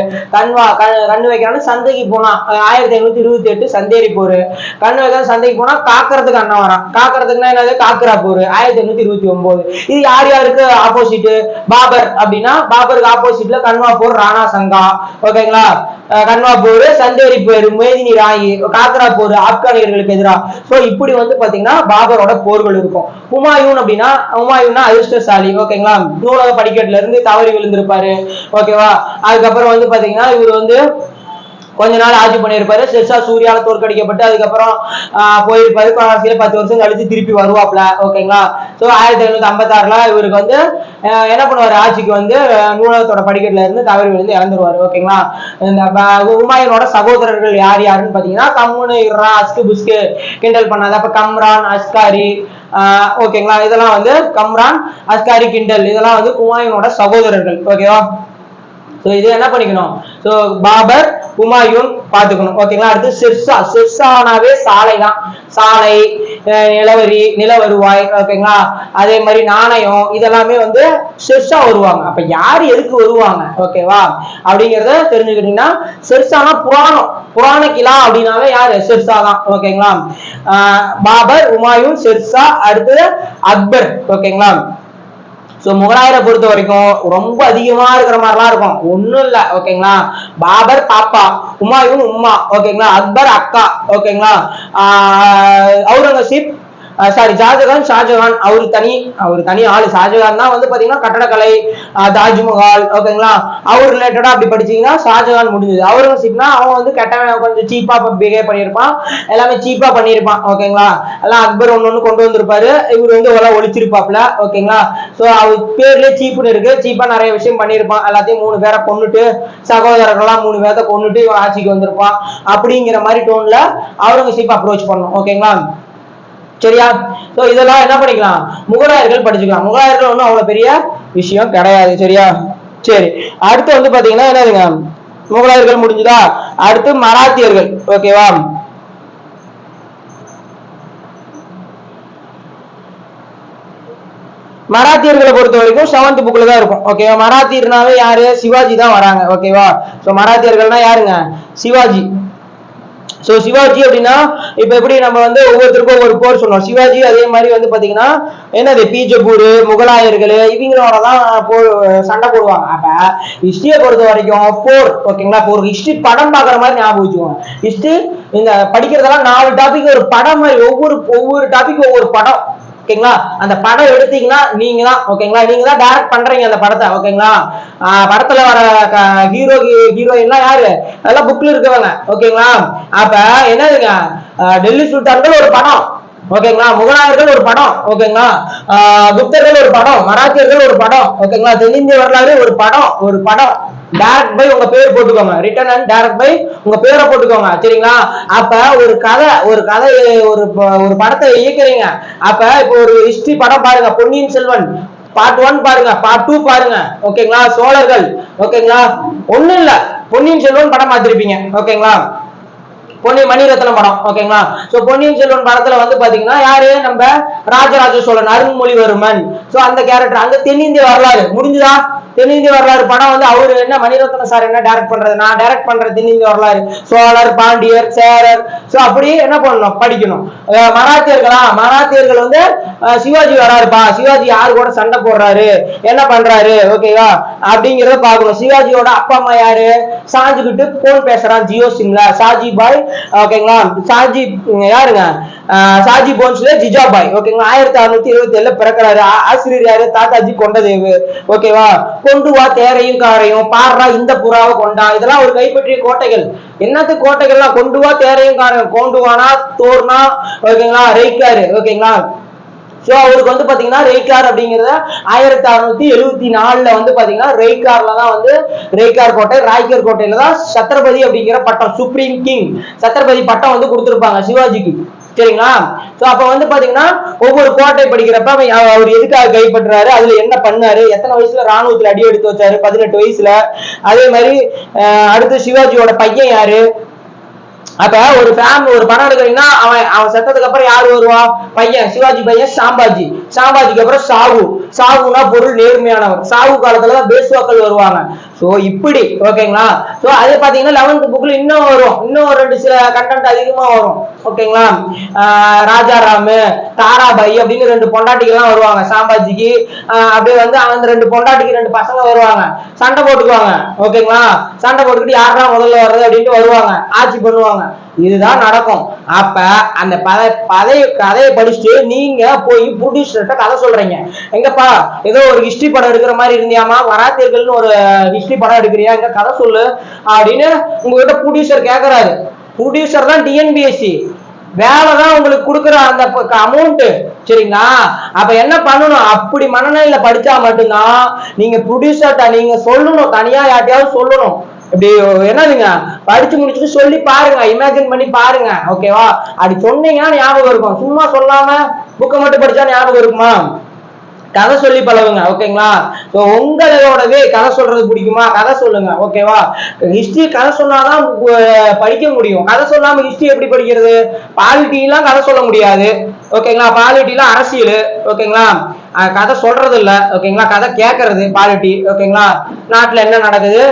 கண்ணு வைக்கிறான்னு சந்தைக்கு போனா 1528 சந்தேரி போர். கண்ணு கண்ணு வைக்காத சண்டைக்கு போனா காக்கிறதுக்கு அண்ணன் வரான். காக்கிறதுக்குன்னா என்னது, காக்கரா போர் 1829. இது யார் யாருக்கு ஆப்போசிட்? பாபர் அப்படின்னா பாபருக்கு ஆப்போசிட்ல கன்வா போர் ராணா சங்கா. ஓகேங்களா, கன்வா போர் சந்தேரி போர் மேதினி ராயி, காக்கரா போர் ஆப்கானியர்களுக்கு எதிராக. சோ இப்படி வந்து பாத்தீங்கன்னா பாபரோட போர்கள் இருக்கும். ஹுமாயூன் அப்படின்னா ஹுமாயூன்னா அதிர்ஷ்டசாலி. ஓகேங்களா, நூலக படிக்கட்டுல இருந்து தவறி விழுந்திருப்பாரு. ஓகேவா, அதுக்கப்புறம் வந்து பாத்தீங்கன்னா இவர் வந்து கொஞ்ச நாள் ஆட்சி பண்ணியிருப்பாரு. ஷெர்ஷா சூர்யால தோற்கடிக்கப்பட்டு அதுக்கப்புறம் போயிருப்பாரு. 10 வருஷம் கழிச்சு திருப்பி வருவாப்ல. ஓகேங்களா, சோ 1556 இவருக்கு வந்து என்ன பண்ணுவாரு, ஆட்சிக்கு வந்து நூலகத்தோட படிக்கட்டுல இருந்து தவறி விழுந்து இறந்துருவாரு. ஓகேங்களா, இந்த ஹுமாயூனோட சகோதரர்கள் யார் யாருன்னு பாத்தீங்கன்னா கம்முனு இர்ரா, அஸ்கு புஸ்கு கிண்டல் பண்ணாத, அப்ப கம்ரான், அஸ்காரி, ஓகேங்களா, இதெல்லாம் வந்து கம்ரான், அஸ்காரி, கிண்டல், இதெல்லாம் வந்து ஹுமாயூனோட சகோதரர்கள். ஓகேவா, சோ இது என்ன பண்ணிக்கணும், சோ பாபர், ஹுமாயூன் பாத்துக்கணும். ஓகேங்களா, அடுத்து ஷெர்ஷா. ஷெர்ஷானாவே சாலை தான். சாலை, நிலவரி, நில வருவாய். ஓகேங்களா, அதே மாதிரி நாணயம், இதெல்லாமே வந்து ஷெர்ஷா வருவாங்க. அப்ப யாரு எதுக்கு வருவாங்க, ஓகேவா அப்படிங்கறத தெரிஞ்சுக்கிட்டீங்கன்னா, ஷெர்ஷானா புராணம், புராண கிலா அப்படின்னாவே யாரு, ஷெர்ஷா தான். ஓகேங்களா, பாபர், ஹுமாயூன், ஷெர்ஷா, அடுத்து அக்பர். ஓகேங்களா, சோ முகலாயரை பொறுத்த வரைக்கும் ரொம்ப அதிகமா இருக்கிற மாதிரிலாம் இருக்கும், ஒண்ணும் இல்ல. ஓகேங்களா, பாபர் பாப்பா, ஹுமாயூன் உம்மா. ஓகேங்களா, அக்பர் அக்கா. ஓகேங்களா, அவுரங்கசீப் சாரி ஷாஜகான் அவரு தனி ஆளு. ஷாஜகான் தான் வந்து பாத்தீங்கன்னா கட்டடக்கலை, தாஜ்மஹால். ஓகேங்களா, அவர் ரிலேட்டடா அப்படி படிச்சீங்கன்னா ஷாஜகான் முடிஞ்சது. அவுரங்கசீப்னா அவன் வந்து கெட்டவன், கொஞ்சம் சீப்பா பிஹேவ் பண்ணியிருப்பான், எல்லாமே சீப்பா பண்ணியிருப்பான். ஓகேங்களா, எல்லாம் அக்பர் ஒண்ணு கொண்டு வந்திருப்பாரு, இவர் வந்து எல்லாம் ஒழிச்சிருப்பாப்ல. ஓகேங்களா, சோ அவர் பேர்லயே சீப்புன்னு இருக்கு, சீப்பா நிறைய விஷயம் பண்ணியிருப்பான். எல்லாத்தையும் 3 பேரை கொண்டுட்டு, சகோதரர்கள்லாம் 3 பேரை கொண்டுட்டு இவன் ஆட்சிக்கு வந்திருப்பான். அப்படிங்கிற மாதிரி டோன்ல அவுரங்கசீப் அப்ரோச் பண்ணும். ஓகேங்களா, சரியா, சோ இதெல்லாம் என்ன பண்ணிக்கலாம், முகலாயர்கள் படிச்சுக்கலாம். முகலாயர்கள் ஒன்றும் அவ்வளவு பெரிய விஷயம் கிடையாது. சரியா, சரி, அடுத்து வந்து பாத்தீங்கன்னா என்னதுங்க, முகலாயர்கள் முடிஞ்சுதா, அடுத்து மராத்தியர்கள். ஓகேவா, மராத்தியர்களை பொறுத்த வரைக்கும் 7th புக்ல தான் இருக்கும். ஓகேவா, மராத்தியர்னாவே யாரு, சிவாஜி தான் வராங்க. ஓகேவா, சோ மராத்தியர்கள்னா யாருங்க, சிவாஜி. சோ சிவாஜி அப்படின்னா இப்ப எப்படி நம்ம வந்து ஒவ்வொருத்தருக்கும் ஒரு போர் சொன்னோம், சிவாஜி அதே மாதிரி வந்து பாத்தீங்கன்னா என்னது, பீஜப்பூர், முகலாயர்கள் இவங்களோடதான் சண்டை போடுவாங்க. அப்ப ஹிஸ்டரியை பொறுத்த வரைக்கும் போர். ஓகேங்களா, போர் ஹிஸ்டரி படம் பாக்குற மாதிரி ஞாபகம் வச்சுக்கோங்க. ஹிஸ்டரி இந்த படிக்கிறதெல்லாம் 4 டாபிக் ஒரு படம் மாதிரி, ஒவ்வொரு டாபிக் ஒவ்வொரு படம். ஓகேங்களா, அந்த படம் எடுத்தீங்கன்னா நீங்க தான். ஓகேங்களா, நீங்க தான் டைரக்ட் பண்றீங்க அந்த படத்தை. ஓகேங்களா, படத்துல வர ஹீரோயின்லாம் யாரு, அதெல்லாம் புக்ல இருக்கவங்க. ஓகேங்களா, அப்ப என்னதுங்க, டெல்லி சுல்தான்கள் ஒரு படம். ஓகேங்களா, முகலாயர்கள் ஒரு படம். ஓகேங்களா, குப்தர்கள் ஒரு படம், மராத்தியர்கள் ஒரு படம். ஓகேங்களா, தென்னிந்திய வரலாறு ஒரு படம். டைரக்ட் பை உங்க பேர் போட்டுக்கோங்க, ரிட்டன் அண்ட் டைரக்ட் பை உங்க பேரை போட்டுக்கோங்க. சரிங்களா, அப்ப ஒரு கதை ஒரு படத்தை இயக்குறீங்க. அப்ப இப்போ ஒரு ஹிஸ்டரி படம் பாருங்க, பொன்னியின் செல்வன் பார்ட் 1 பாருங்க, பார்ட் 2 பாருங்க. ஓகேங்களா, சோழர்கள். ஓகேங்களா, ஒண்ணும் இல்ல, பொன்னியின் செல்வன் படம் பார்த்திருப்பீங்க. ஓகேங்களா, மணிரத்னம் படம். ஓகேங்களா, சோ பொன்னியின் செல்வன் படத்துல வந்து பாத்தீங்கன்னா யாரு, நம்ம ராஜராஜ சோழன், அருண்மொழிவர்மன். சோ அந்த கேரக்டர். அங்க தென்னிந்திய வரலாறு முடிஞ்சுதா, தென்னிந்திய வரலாறு படம் வந்து அவரு என்ன, மணிரத்னம் சார் என்ன டைரக்ட் பண்றது, நான் டைரக்ட் பண்ற தென்னிந்திய வரலாறு, சோழர், பாண்டியர், சேரர். சோ அப்படி என்ன பண்ணணும், படிக்கணும். மராத்தியர்கள் வந்து சிவாஜி வராருப்பா, சிவாஜி யாரு கூட சண்டை போடுறாரு, என்ன பண்றாரு, ஓகேவா அப்படிங்கறத பாக்கணும். சிவாஜியோட அப்பா அம்மா யாரு, சாஞ்சுக்கிட்டு போன் பேசுறான் ஜியோ சிம்ல, சாஜி பாய். ஓகேங்களா, சாஜி யாருங்க, சாஜி போன்ஸ்ல ஜிஜாபாய். ஓகேங்களா, 1627 பிறக்கிறாரு. ஆசிரியர் யாரு, தாத்தாஜி கொண்டதேவு. ஓகேவா, கொண்டு வா தேரையும் காரையும், பாடுறா இந்த புறாவை கொண்டா, இதெல்லாம் ஒரு கைப்பற்றிய கோட்டைகள். என்னத்து கோட்டைகள்லாம், கொண்டு வா தேரையும் காரையும், கொண்டு வானா தோர்னா. ஓகேங்களா, ரெய்க்காரு. ஓகேங்களா, சோ அவருக்கு வந்து பாத்தீங்கன்னா ரெய்கார் அப்படிங்கறத 1674 வந்து பாத்தீங்கன்னா ரெய்கார்ல தான் வந்து ரெய்கார் கோட்டை, ராய்கர் கோட்டையில தான் சத்ரபதி அப்படிங்கிற பட்டம், சுப்ரீம் கிங் சத்ரபதி பட்டம் வந்து கொடுத்திருப்பாங்க சிவாஜிக்கு. சரிங்களா, சோ அப்ப வந்து பாத்தீங்கன்னா ஒவ்வொரு கோட்டை படிக்கிறப்ப அவர் எதுக்காக கைப்பற்றாரு, அதுல என்ன பண்ணாரு, எத்தனை வயசுல ராணுவத்துல அடி எடுத்து வச்சாரு, 18 வயசுல. அதே மாதிரி அடுத்து சிவாஜியோட பையன் யாரு. அப்ப ஒரு படம் எடுக்கிறீங்கன்னா அவன் செத்ததுக்கு அப்புறம் யாரு வருவா, பையன், சிவாஜி பையன் சாம்பாஜிக்கு அப்புறம் சாகுனா பொருள் நேர்மையானவர். சாகு காலத்துலதான் பேசுவாக்கள் வருவாங்க. ஸோ இப்படி ஓகேங்களா. ஸோ அது பாத்தீங்கன்னா 11th புக்ல இன்னும் வரும், இன்னும் ஒரு 2 சில கண்டென்ட் அதிகமா வரும் ஓகேங்களா. ராஜாராம், தாராபாய் அப்படின்னு 2 பொண்டாட்டிகள்லாம் வருவாங்க சாம்பாஜிக்கு. அப்படியே வந்து அந்த 2 பொண்டாட்டிக்கு 2 பசங்க வருவாங்க, சண்டை போட்டுக்குவாங்க ஓகேங்களா. சண்டை போட்டுக்கிட்டு யாரெல்லாம் முதல்ல வர்றது அப்படின்ட்டு வருவாங்க, ஆட்சி பண்ணுவாங்க. இதுதான் நடக்கும். அப்ப அந்த கதையை படிச்சுட்டு நீங்க போய் ப்ரொடியூசர்கிட்ட கதை சொல்றீங்க. எங்கப்பா ஏதோ ஒரு ஹிஸ்டரி படம் எடுக்கிற மாதிரி இருந்தியாமா, வராத்தியர்கள்னு ஒரு ஹிஸ்டரி படம் எடுக்கிறியா, எங்க கதை சொல்லு அப்படின்னு உங்ககிட்ட ப்ரொடியூசர் கேட்கறாரு. ப்ரொடியூசர் தான் டிஎன்பிஎஸ்சி, வேலைதான் உங்களுக்கு கொடுக்குற அந்த அமௌண்ட் சரிங்களா. அப்ப என்ன பண்ணணும், அப்படி மனநிலையில படிச்சா மட்டும்தான் நீங்க ப்ரொடியூசர்ட்ட நீங்க சொல்லணும், தனியா யார்ட்டையாவது சொல்லணும். இப்படி என்னதுங்க படிச்சு முடிச்சுட்டு சொல்லி பாருங்க, இமேஜின் பண்ணி பாருங்க ஓகேவா. அப்படி சொன்னீங்கன்னா ஞாபகம் இருக்கும், சும்மா சொல்லாம புக்கை மட்டும் படிச்சா ஞாபகம் இருக்குமா. கதை சொல்லி பழகுங்க ஓகேங்களா. உங்களோடவே கதை சொல்றது பிடிக்குமா, கதை சொல்லுங்க ஓகேவா. ஹிஸ்டரி கதை சொன்னாதான் படிக்க முடியும், கதை சொல்லாம ஹிஸ்டரி எப்படி படிக்கிறது. பாலிட்டிலாம் கதை சொல்ல முடியாது ஓகேங்களா, பாலிட்டிலாம் அரசியல் ஓகேங்களா. கதை சொல்றது இல்ல ஓகேங்களா, கதை கேட்கறது பாலிட்டி ஓகேங்களா. நாட்டுல என்ன நடக்குது,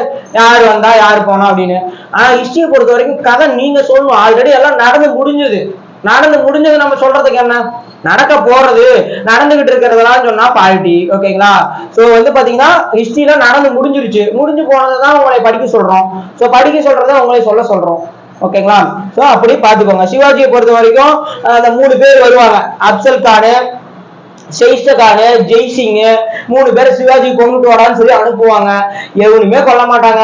யாரு வந்தா யாரு போனா அப்படின்னு. ஆனா ஹிஸ்டரியை பொறுத்த வரைக்கும் கதை நீங்க சொல்லணும், ஆல்ரெடி எல்லாம் நடந்து முடிஞ்சது. நம்ம சொல்றதுக்கு என்ன, நடக்க போறது நடந்துகிட்டு இருக்கிறதெல்லாம் சொன்னா பாலிட்டி ஓகேங்களா. சோ வந்து பாத்தீங்கன்னா ஹிஸ்டரியில நடந்து முடிஞ்சு போனதுதான் உங்களை படிக்க சொல்றோம். சோ படிக்க சொல்றதை உங்களை சொல்றோம் ஓகேங்களா. சோ அப்படி பாத்துக்கோங்க. சிவாஜியை பொறுத்த வரைக்கும் அந்த 3 பேர் வருவாங்க, அப்சல் கானு, ஷெய்ஸ்டகானு, ஜெய்சிங், 3 பேரை சிவாஜி கொண்டுட்டு வரான்னு சொல்லி அனுப்புவாங்க. எவனுமே கொல்ல மாட்டாங்க.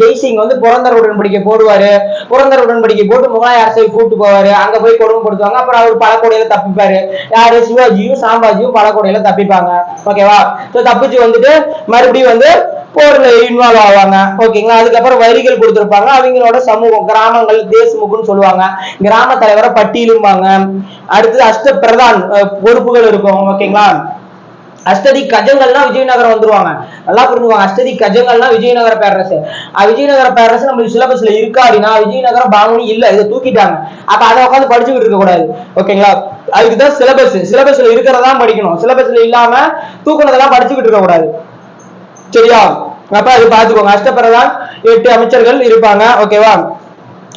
ஜெய்சிங் வந்து புரந்தர் உடன்படிக்கை போடுவாரு, புரந்தர் உடன்படிக்கை போட்டு முகலாய அரசை கூட்டு போவாரு, அங்க போய் கொடுமைப்படுத்துவாங்க. அப்புறம் அவர் பழக்கொடையில தப்பிப்பாரு. யாரு, சிவாஜியும் சாம்பாஜியும் பழக்கொடையில தப்பிப்பாங்க ஓகேவா. தப்பிச்சு வந்துட்டு மறுபடியும் வந்து போர்ல இன்வால்வ் ஆவாங்க ஓகேங்களா. அதுக்கப்புறம் வரிகள் கொடுத்திருப்பாங்க, அவங்களோட சமூகம் கிராமங்கள் தேசமுக்குன்னு சொல்லுவாங்க, கிராம தலைவரை பட்டியலும்பாங்க. அடுத்தது அஷ்ட பிரதான் பொறுப்புகள் இருக்கும் ஓகேங்களா. அஷ்டதி கஜங்கள்னா விஜயநகரம் வந்துருவாங்க, நல்லா புரிஞ்சுவாங்க. அஷ்டதி கஜங்கள்னா விஜயநகர பேரரசு. விஜயநகர பேரரசு நம்ம சிலபஸ்ல இருக்கா அப்படின்னா விஜயநகர பாமுனி இல்ல, இதை தூக்கிட்டாங்க. அப்ப அதை உட்காந்து படிச்சுக்கிட்டு இருக்க கூடாது ஓகேங்களா. அதுக்குதான் சிலபஸ்ல இருக்கிறதா படிக்கணும், சிலபஸ்ல இல்லாம தூக்குனதெல்லாம் படிச்சுக்கிட்டு இருக்க கூடாது சரியா. அப்ப அது பாத்துக்கோங்க. அஷ்டபிரதான் 8 அமைச்சர்கள் இருப்பாங்க ஓகேவா.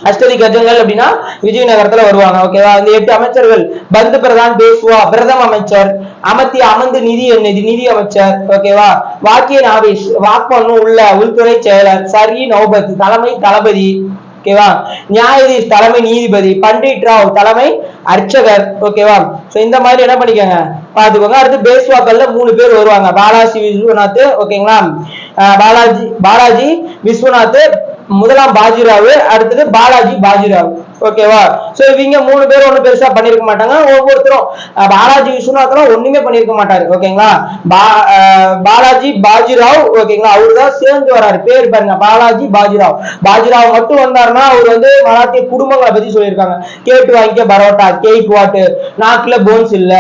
அஷ்டதி கஜங்கள் அப்படின்னா விஜயநகரத்துல வருவாங்க ஓகேவா. இந்த 8 அமைச்சர்கள் பந்து பிரதான், பேசுவா பிரதம அமைச்சர், அமர்ந்து நிதி அமைச்சர் ஓகேவா. வாக்கிய நாவிஸ் வாக்மனு உள்ள உள்துறை செயலர், சரி நௌபத் தலைமை தளபதி ஓகேவா. நியாயாதீஷ் தலைமை நீதிபதி, பண்டிட் ராவ் தலைமை அர்ச்சகர் ஓகேவா. சோ இந்த மாதிரி என்ன பண்ணிக்கோங்க பாத்துக்கோங்க. அடுத்து பேஸ்வாக்கள்ல 3 பேர் வருவாங்க, பாலாஜி விஸ்வநாத் ஓகேங்களா. பாலாஜி விஸ்வநாத், முதலாம் பாஜிராவ், அடுத்தது பாலாஜி பாஜிராவ் ஓகேவா. சோ இவங்க 3 பேர் ஒண்ணு பெருசா பண்ணிருக்க மாட்டாங்க. ஒவ்வொருத்தரும் பாலாஜி விஸ்வநாத்லாம் ஒண்ணுமே பண்ணிருக்க மாட்டாரு ஓகேங்களா. பாலாஜி பாஜிராவ் ஓகேங்களா, அவருதான் சேர்ந்து வராரு. பேர் பாருங்க, பாலாஜி பாஜிராவ் மட்டும் வந்தாருன்னா அவர் வந்து மராத்திய குடும்பங்களை பத்தி சொல்லியிருக்காங்க. கேட்டு வாங்கிக்க பரோட்டா, கேக் வாட்டு, நாக்குல போன்ஸ் இல்ல,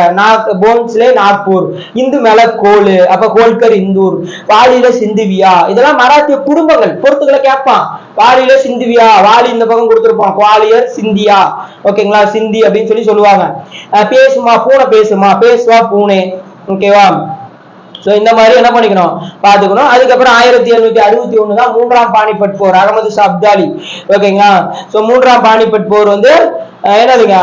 போன்ஸ்ல நாக்பூர், இந்து மேல கோலு, அப்ப கோல்கர் இந்தூர், வாலியில சிந்துவியா, இதெல்லாம் மராத்திய குடும்பங்கள் பொறுத்துக்களை கேட்பான். வாலியில சிந்துவியா, வாலி இந்த பக்கம் கொடுத்திருப்பான், குவாலியர் சிந்தியா ஓகேங்களா, சிந்தி அப்படின்னு சொல்லுவாங்க. பேசுமா பூனை, பேசுவா பூனே ஓகேவா. சோ இந்த மாதிரி என்ன பண்ணிக்கணும் பாத்துக்கணும். அதுக்கப்புறம் 1761 தான் 3ஆம் பானிபட் போர், அகமது ஷா அப்தாலி ஓகேங்களா. சோ 3ஆம் பானிபட் போர் வந்து என்னதுங்க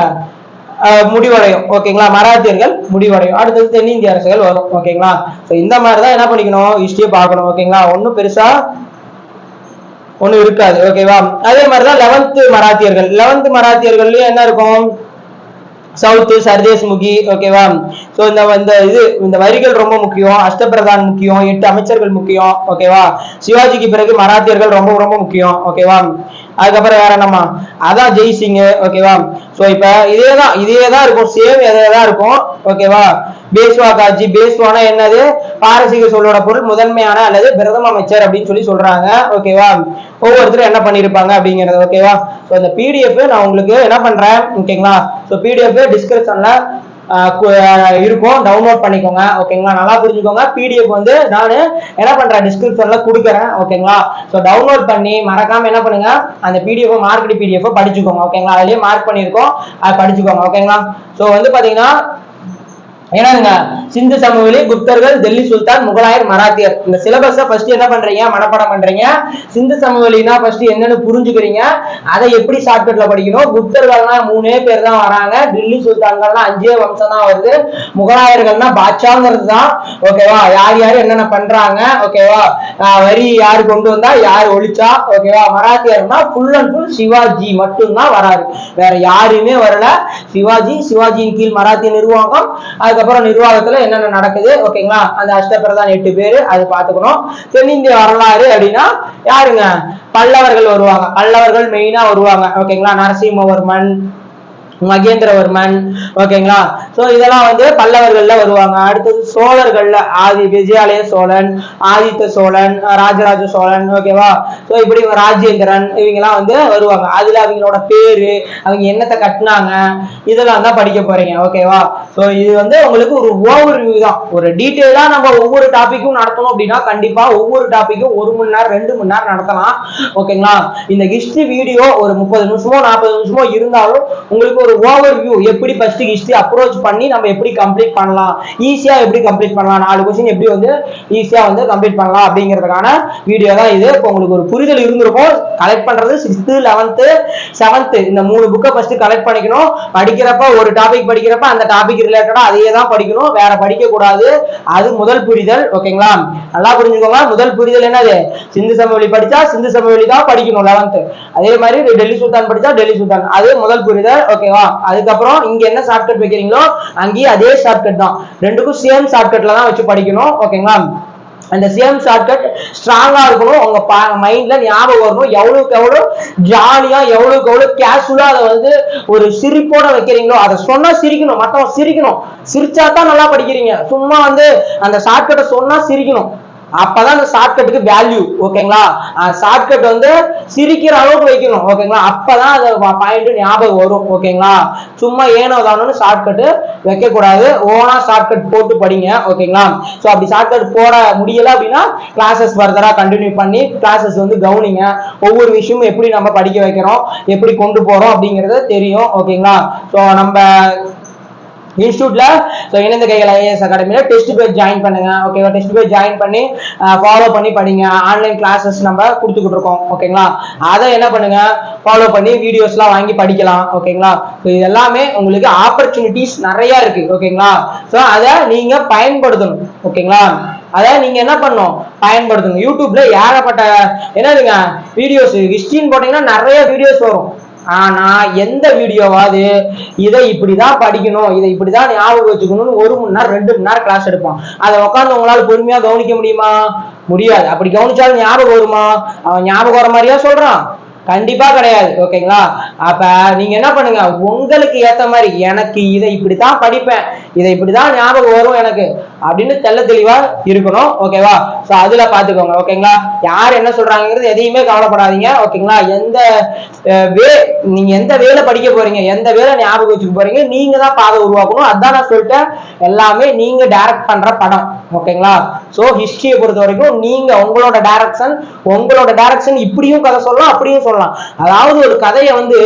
முடிவடையும் ஓகேங்களா, மராத்தியர்கள் முடிவடையும். அடுத்தது தென்னிந்திய அரசுகள் வரும் ஓகேங்களா. சோ இந்த மாதிரிதான் என்ன பண்ணிக்கணும் ஹிஸ்டரியை பார்க்கணும் ஓகேங்களா. ஒன்னும் பெருசா ஒண்ணு இருக்காது ஓகேவா. அதே மாதிரிதான் 11th மராத்தியர்கள்லயும் என்ன இருக்கும், சவுத் சர்தேஷ் முகி ஓகேவா. சோ இந்த வரிகள் ரொம்ப முக்கியம், அஷ்டபிரதான் முக்கியம், 8 அமைச்சர்கள் முக்கியம் ஓகேவா. சிவாஜிக்கு பிறகு மராத்தியர்கள் ரொம்ப ரொம்ப முக்கியம் ஓகேவா. அதுக்கப்புறம் வேற என்னமா, அதான் ஜெய்சிங் ஓகேவா. சோ இப்ப இதேதான் இருக்கும், சேம் இதேதான் இருக்கும் ஓகேவா. பேஸ்வா காஜி, பேஸ்வானா என்னது, பாரசீக சொல்லோட பொருள் முதன்மையான அல்லது பிரதம அமைச்சர் அப்படின்னு சொல்றாங்க ஓகேவா. ஒவ்வொருத்தரும் என்ன பண்ணிருப்பாங்க அப்படிங்கிறது ஓகேவா. சோ இந்த பிடிஎஃப் நான் உங்களுக்கு என்ன பண்றேன் ஓகேங்களா. சோ பிடிஎஃப் டிஸ்கிரிப்ஷன்ல இருக்கும், டவுன்லோட் பண்ணிக்கோங்க ஓகேங்களா. நல்லா புரிஞ்சுக்கோங்க. பிடிஎஃப் வந்து நான் என்ன பண்றேன் டிஸ்கிரிப்ஷன்ல கொடுக்குறேன் ஓகேங்களா. ஸோ டவுன்லோட் பண்ணி மறக்காம என்ன பண்ணுங்க, அந்த பிடிஎஃப் மார்க்கெட் பிடிஎஃப் படிச்சுக்கோங்க ஓகேங்களா. அதுலயே மார்க் பண்ணியிருக்கோம், அதை படிச்சுக்கோங்க ஓகேங்களா. ஸோ வந்து பாத்தீங்கன்னா ஏன்னாங்க சிந்து சமவெளி, குப்தர்கள், டெல்லி சுல்தான், முகலாயர், மராத்தியர். இந்த சிலபஸ ஃபர்ஸ்ட் என்ன பண்றீங்க, மனப்பாடம் பண்றீங்க. சிந்து சமவெளினா ஃபர்ஸ்ட் என்னன்னு புரிஞ்சுக்கிறீங்க. அதை எப்படி ஷார்ட்கட்ல படிக்கணும். குப்தர்கள்னா 3 பேர் தான் வராங்க. டெல்லி சுல்தான்கள்னா 5 வம்சம் தான் வருது. முகலாயர்கள்னா பாட்சாங்கிறது தான். ஓகேவா, யார் யார் என்னென்ன பண்றாங்க. ஓகேவா, வரி யாரு கொண்டு வந்தா, யார் ஒழிச்சா. ஓகேவா, மராத்தியர்னா ஃபுல் அண்ட் ஃபுல் சிவாஜி மட்டும்தான் வராரு, வேற யாருமே வரல. சிவாஜியின் கீழ் மராத்திய நிர்வாகம், அதுக்கப்புறம் நிர்வாகத்துல என்னென்ன நடக்குது. ஓகேங்களா, அந்த அஷ்டபிரதான் 8 பேரு அது பாத்துக்கணும். தென்னிந்திய வரலாறு அப்படின்னா யாருங்க, பல்லவர்கள் வருவாங்க. பல்லவர்கள் மெயினா வருவாங்க. ஓகேங்களா, நரசிம்மவர்மன், மகேந்திரவர்மன். ஓகேங்களா, சோ இதெல்லாம் வந்து பல்லவர்கள்ல வருவாங்க. அடுத்தது சோழர்கள்ல ஆதி விஜயாலய சோழன், ஆதித்த சோழன், ராஜராஜ சோழன். ஓகேவா, சோ இப்படி ராஜேந்திரன் இவங்க எல்லாம் வந்து வருவாங்க. அதுல அவங்களோட பேரு, அவங்க என்னத்தை கட்டினாங்க, இதெல்லாம் தான் படிக்க போறீங்க. ஓகேவா, சோ இது வந்து உங்களுக்கு ஒரு ஓவர் வியூ தான். ஒரு டீட்டெயிலா நம்ம ஒவ்வொரு டாபிக்கும் நடத்தணும் அப்படின்னா கண்டிப்பா ஒவ்வொரு டாபிக்கும் 1 மணி நேரம் 2 மணி நேரம் நடத்தலாம். ஓகேங்களா, இந்த ஹிஸ்டரி வீடியோ ஒரு 30 நிமிஷமோ 40 நிமிஷமோ இருந்தாலும் உங்களுக்கு ஒரு ஓவர் வியூ, எப்படி ஃபர்ஸ்ட் ஹிஸ்டரி அப்ரோச் பண்ணி நம்ம எப்படி கம்ப்ளீட் பண்ணலாம், ஈஸியா எப்படி கம்ப்ளீட் பண்ணலாம், 4 क्वेश्चन எப்படி வந்து ஈஸியா வந்து கம்ப்ளீட் பண்ணலாம் அப்படிங்கிறதுக்கான வீடியோ தான் இது. இப்போ உங்களுக்கு ஒரு புரிதல் இருந்திருக்கும். கலெக்ட் பண்றது 6th 11th 7th இந்த 3 புக்கை ஃபர்ஸ்ட் கலெக்ட் பண்ணிக்கணும். படிக்கிறப்ப ஒரு டாபிக் படிக்கிறப்ப அந்த டாபிக் ரிலேட்டடா அதையே தான் படிக்கணும், வேற படிக்க கூடாது. அது முதல் புரிதல். ஓகேங்களா, நல்லா புரிஞ்சுக்கோங்க. முதல் புரிதல் என்னது, சிந்து சமவெளி படிச்சா சிந்து சமவெளி தான் படிக்கணும் 11th. அதே மாதிரி டெல்லி சுல்தான் படிச்சா டெல்லி சுல்தான், அது முதல் புரிதல். ஓகேவா, அதுக்கப்புறம் இங்க என்ன ஷார்ட்கட் வைக்கிறீங்களோ அங்கேயே அதே ஷார்ட்கட் தான், ரெண்டுக்கும் சேம் ஷார்ட்கட்ல தான் வச்சு படிக்கணும். ஓகேங்களா, அந்த சேம் ஷார்ட்கட் ஸ்ட்ராங்கா இருக்கணும், உங்க மைண்ட்ல ஞாபகம் வரணும். எவ்வளவுக்கு எவ்வளவு ஜாலியா, எவ்வளவுக்கு எவ்வளவு கேஷுவலா அதை வந்து ஒரு சிரிப்போட வைக்கிறீங்களோ, அதை சொன்னா சிரிக்கணும், மத்தவங்க சிரிக்கணும். சிரிச்சா தான் நல்லா படிக்கிறீங்க. சும்மா வந்து அந்த ஷார்ட்கட்டை சொன்னா சிரிக்கணும், அப்பதான் அந்த ஷார்ட்கட்டுக்கு வேல்யூ. ஓகேங்களா, ஷார்ட்கட் வந்து சிரிக்கிற அளவுக்கு வைக்கணும். ஓகேங்களா, அப்பதான் அந்த பாயிண்ட் ஞாபகம் வரும். ஓகேங்களா, சும்மா ஏனோ தானோன்னு ஷார்ட்கட் வைக்க கூடாது, ஓனா ஷார்ட்கட் போட்டு படிங்க. ஓகேங்களா, சோ அப்படி ஷார்ட்கட் போட முடியல அப்படின்னா கிளாஸஸ் ஃபர்தரா கண்டினியூ பண்ணி கிளாஸஸ் வந்து கவனிங்க. ஒவ்வொரு விஷயமும் எப்படி நம்ம படிக்க வைக்கிறோம், எப்படி கொண்டு போறோம் அப்படிங்கறது தெரியும். ஓகேங்களா, சோ நம்ம இன்ஸ்டியூட்ல இணைந்த கைகள் ஐஏஎஸ் அகாடமியில டெஸ்ட் பேஜ் ஜாயின் பண்ணுங்க. ஓகேவா, டெஸ்ட் பேஜ் ஜாயின் பண்ணி ஃபாலோ பண்ணி படிங்க. ஆன்லைன் கிளாஸஸ் நம்ம கொடுத்துக்கிட்டு இருக்கோம். ஓகேங்களா, அதை என்ன பண்ணுங்க, ஃபாலோ பண்ணி வீடியோஸ்லாம் வாங்கி படிக்கலாம். ஓகேங்களா, இது எல்லாமே உங்களுக்கு ஆப்பர்ச்சுனிட்டிஸ் நிறைய இருக்கு. ஓகேங்களா, ஸோ அதை நீங்க பயன்படுத்தணும். ஓகேங்களா, அதாவது நீங்க என்ன பண்ணணும், பயன்படுத்தணும். யூடியூப்ல ஏகப்பட்ட என்னதுங்க வீடியோஸ், ஹிஸ்டரின்னு போட்டீங்கன்னா நிறைய வீடியோஸ் வரும். ஆனா எந்த வீடியோவாது இதை இப்படிதான் படிக்கணும், இதை இப்படிதான் ஞாபகம் வச்சுக்கணும்னு 1 மணி நேரம் 2 மணி நேரம் கிளாஸ் எடுப்பான். அதை உட்காந்து உங்களால பொறுமையா கவனிக்க முடியுமா? முடியாது. அப்படி கவனிச்சாலும் ஞாபகம் வருமா? அவன் ஞாபகம் வர மாதிரியா சொல்றான்? கண்டிப்பா கிடையாது. ஓகேங்களா, அப்ப நீங்க என்ன பண்ணுங்க, உங்களுக்கு ஏத்த மாதிரி எனக்கு இதை இப்படித்தான் படிப்பேன், இதை இப்படிதான் ஞாபகம் வரும் எனக்கு அப்படின்னு தெள்ள தெளிவா இருக்கணும். ஓகேவா, சோ அதுல பாத்துக்கோங்க. ஓகேங்களா, யார் என்ன சொல்றாங்கிறது எதையுமே கவலைப்படாதீங்க. ஓகேங்களா, எந்த நீங்க எந்த வேலை படிக்க போறீங்க, எந்த வேலை ஞாபகம் வச்சுக்க போறீங்க, நீங்க தான் பாதை உருவாக்கணும். அதான் நான் சொல்லிட்டேன், எல்லாமே நீங்க டைரக்ட் பண்ற படம். ஓகேங்களா, சோ ஹிஸ்டரியை பொறுத்த வரைக்கும் நீங்க உங்களோட டைரக்ஷன் இப்படியும் கதை சொல்லலாம், அப்படியும் சொல்லலாம். அதாவது ஒரு கதையை வந்து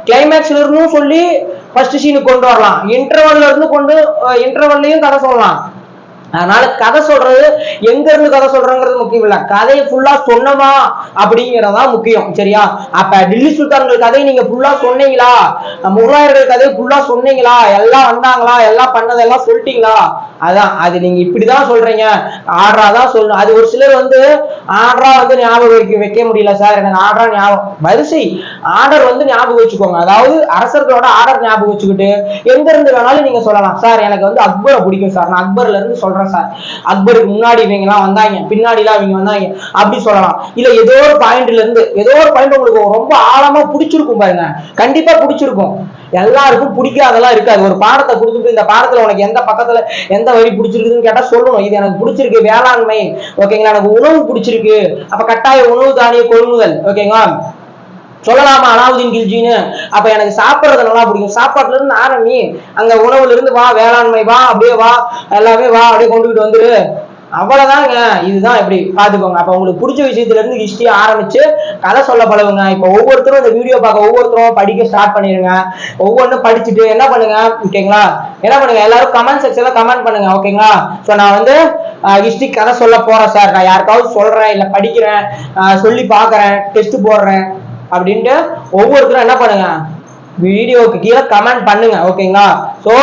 கிளைமேக்ஸ்ல இருந்தும் சொல்லி ஃபர்ஸ்ட் சீனுக்கு கொண்டு வரலாம், இன்டர்வல்லையும் கதை சொல்லலாம். அதனால கதை சொல்றது எங்க இருந்து கதை சொல்றங்கிறது முக்கியம் இல்ல, கதையை ஃபுல்லா சொன்னமா அப்படிங்கறதா முக்கியம். சரியா, அப்ப டில்லி சுல்தான்கள் கதையை நீங்க ஃபுல்லா சொன்னீங்களா, முகலாயர்கள் கதையை ஃபுல்லா சொன்னீங்களா, எல்லாம் வந்தாங்களா, எல்லாம் பண்ணதெல்லாம் சொல்லிட்டீங்களா, அதான் அது நீங்க இப்படிதான் சொல்றீங்க, ஆர்டரா தான் சொல்லணும். அது ஒரு சிலர் வந்து ஆர்டரா வந்து ஞாபகம் வைக்க முடியல சார், எனக்கு ஆர்டரா ஞாபகம், வரிசை ஆர்டர் வந்து ஞாபகம் வச்சுக்கோங்க. அதாவது அரசர்களோட ஆர்டர் ஞாபகம் வச்சுக்கிட்டு எங்க இருந்து வேணாலும் நீங்க சொல்லலாம். சார் எனக்கு வந்து அக்பரை பிடிக்கும் சார், நான் அக்பர்ல இருந்து சொல்றேன் சார், அக்பருக்கு முன்னாடி இவங்க எல்லாம் வந்தாங்க, பின்னாடி எல்லாம் இவங்க வந்தாங்க, அப்படி சொல்லலாம். இல்ல ஏதோ ஒரு பாயிண்ட்ல இருந்து ஏதோ ஒரு பாயிண்ட் உங்களுக்கு ரொம்ப ஆழமா பிடிச்சிருக்கும் பாருங்க, கண்டிப்பா பிடிச்சிருக்கும். எல்லாருக்கும் பிடிக்காதெல்லாம் இருக்காது. ஒரு பாடத்தை கொடுத்துட்டு இந்த பாடத்துல உனக்கு எந்த பக்கத்துல எந்த வரி பிடிச்சிருக்குன்னு கேட்டா சொல்லணும், இது எனக்கு பிடிச்சிருக்கு வேளாண்மை. ஓகேங்களா, எனக்கு உணவு பிடிச்சிருக்கு, அப்ப கட்டாய உணவு தானிய கொள்முதல். ஓகேங்களா, சொல்லலாமா அலாவுதீன் கில்ஜின்னு. அப்ப எனக்கு சாப்பிட்றது நல்லா பிடிக்கும், சாப்பாட்டுல இருந்து ஆரம்பி, அங்க உணவுல இருந்து வா, வேளாண்மை வா, அப்படியே வா, எல்லாமே வா, அப்படியே கொண்டுகிட்டு வந்துரு. அவ்வளவுதாங்க. இதுதான் எப்படி பாத்துக்கோங்க. அப்ப உங்களுக்கு பிடிச்ச விஷயத்துல இருந்து ஹிஸ்டரி ஆரம்பிச்சு கதை சொல்ல பழகுங்க. இப்ப ஒவ்வொருத்தரும் இந்த வீடியோ பார்க்க ஒவ்வொருத்தரும் படிக்க ஸ்டார்ட் பண்ணிருங்க. ஒவ்வொன்றும் படிச்சுட்டு என்ன பண்ணுங்க, ஓகேங்களா, என்ன பண்ணுங்க, எல்லாரும் கமெண்ட் செக்ஷன்ல கமெண்ட் பண்ணுங்க, ஓகேங்களா. ஸோ நான் வந்து ஹிஸ்டரி கதை சொல்ல போறேன் சார், நான் யாருக்காவது சொல்றேன், இல்ல படிக்கிறேன், சொல்லி பாக்குறேன், டெஸ்ட் போடுறேன் அப்படின்ட்டு ஒவ்வொருத்தரும் என்ன பண்ணுங்க, வீடியோக்கு கீழே கமெண்ட் பண்ணுங்க, ஓகேங்களா. ஸோ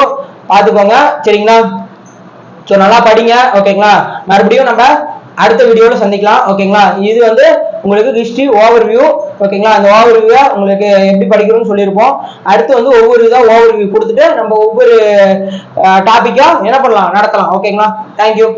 பாத்துக்கோங்க, சரிங்களா. ஸோ நல்லா படிங்க, ஓகேங்களா. மறுபடியும் நம்ம அடுத்த வீடியோல சந்திக்கலாம், ஓகேங்களா. இது வந்து உங்களுக்கு ஹிஸ்டரி ஓவர்வியூ, ஓகேங்களா. அந்த ஓவர்வியூவை உங்களுக்கு எப்படி படிக்கணும்னு சொல்லியிருப்போம். அடுத்து வந்து ஒவ்வொரு இதாக ஓவர்வியூ கொடுத்துட்டு நம்ம ஒவ்வொரு டாபிக்கா என்ன பண்ணலாம், நடத்தலாம், ஓகேங்களா. தேங்க்யூ.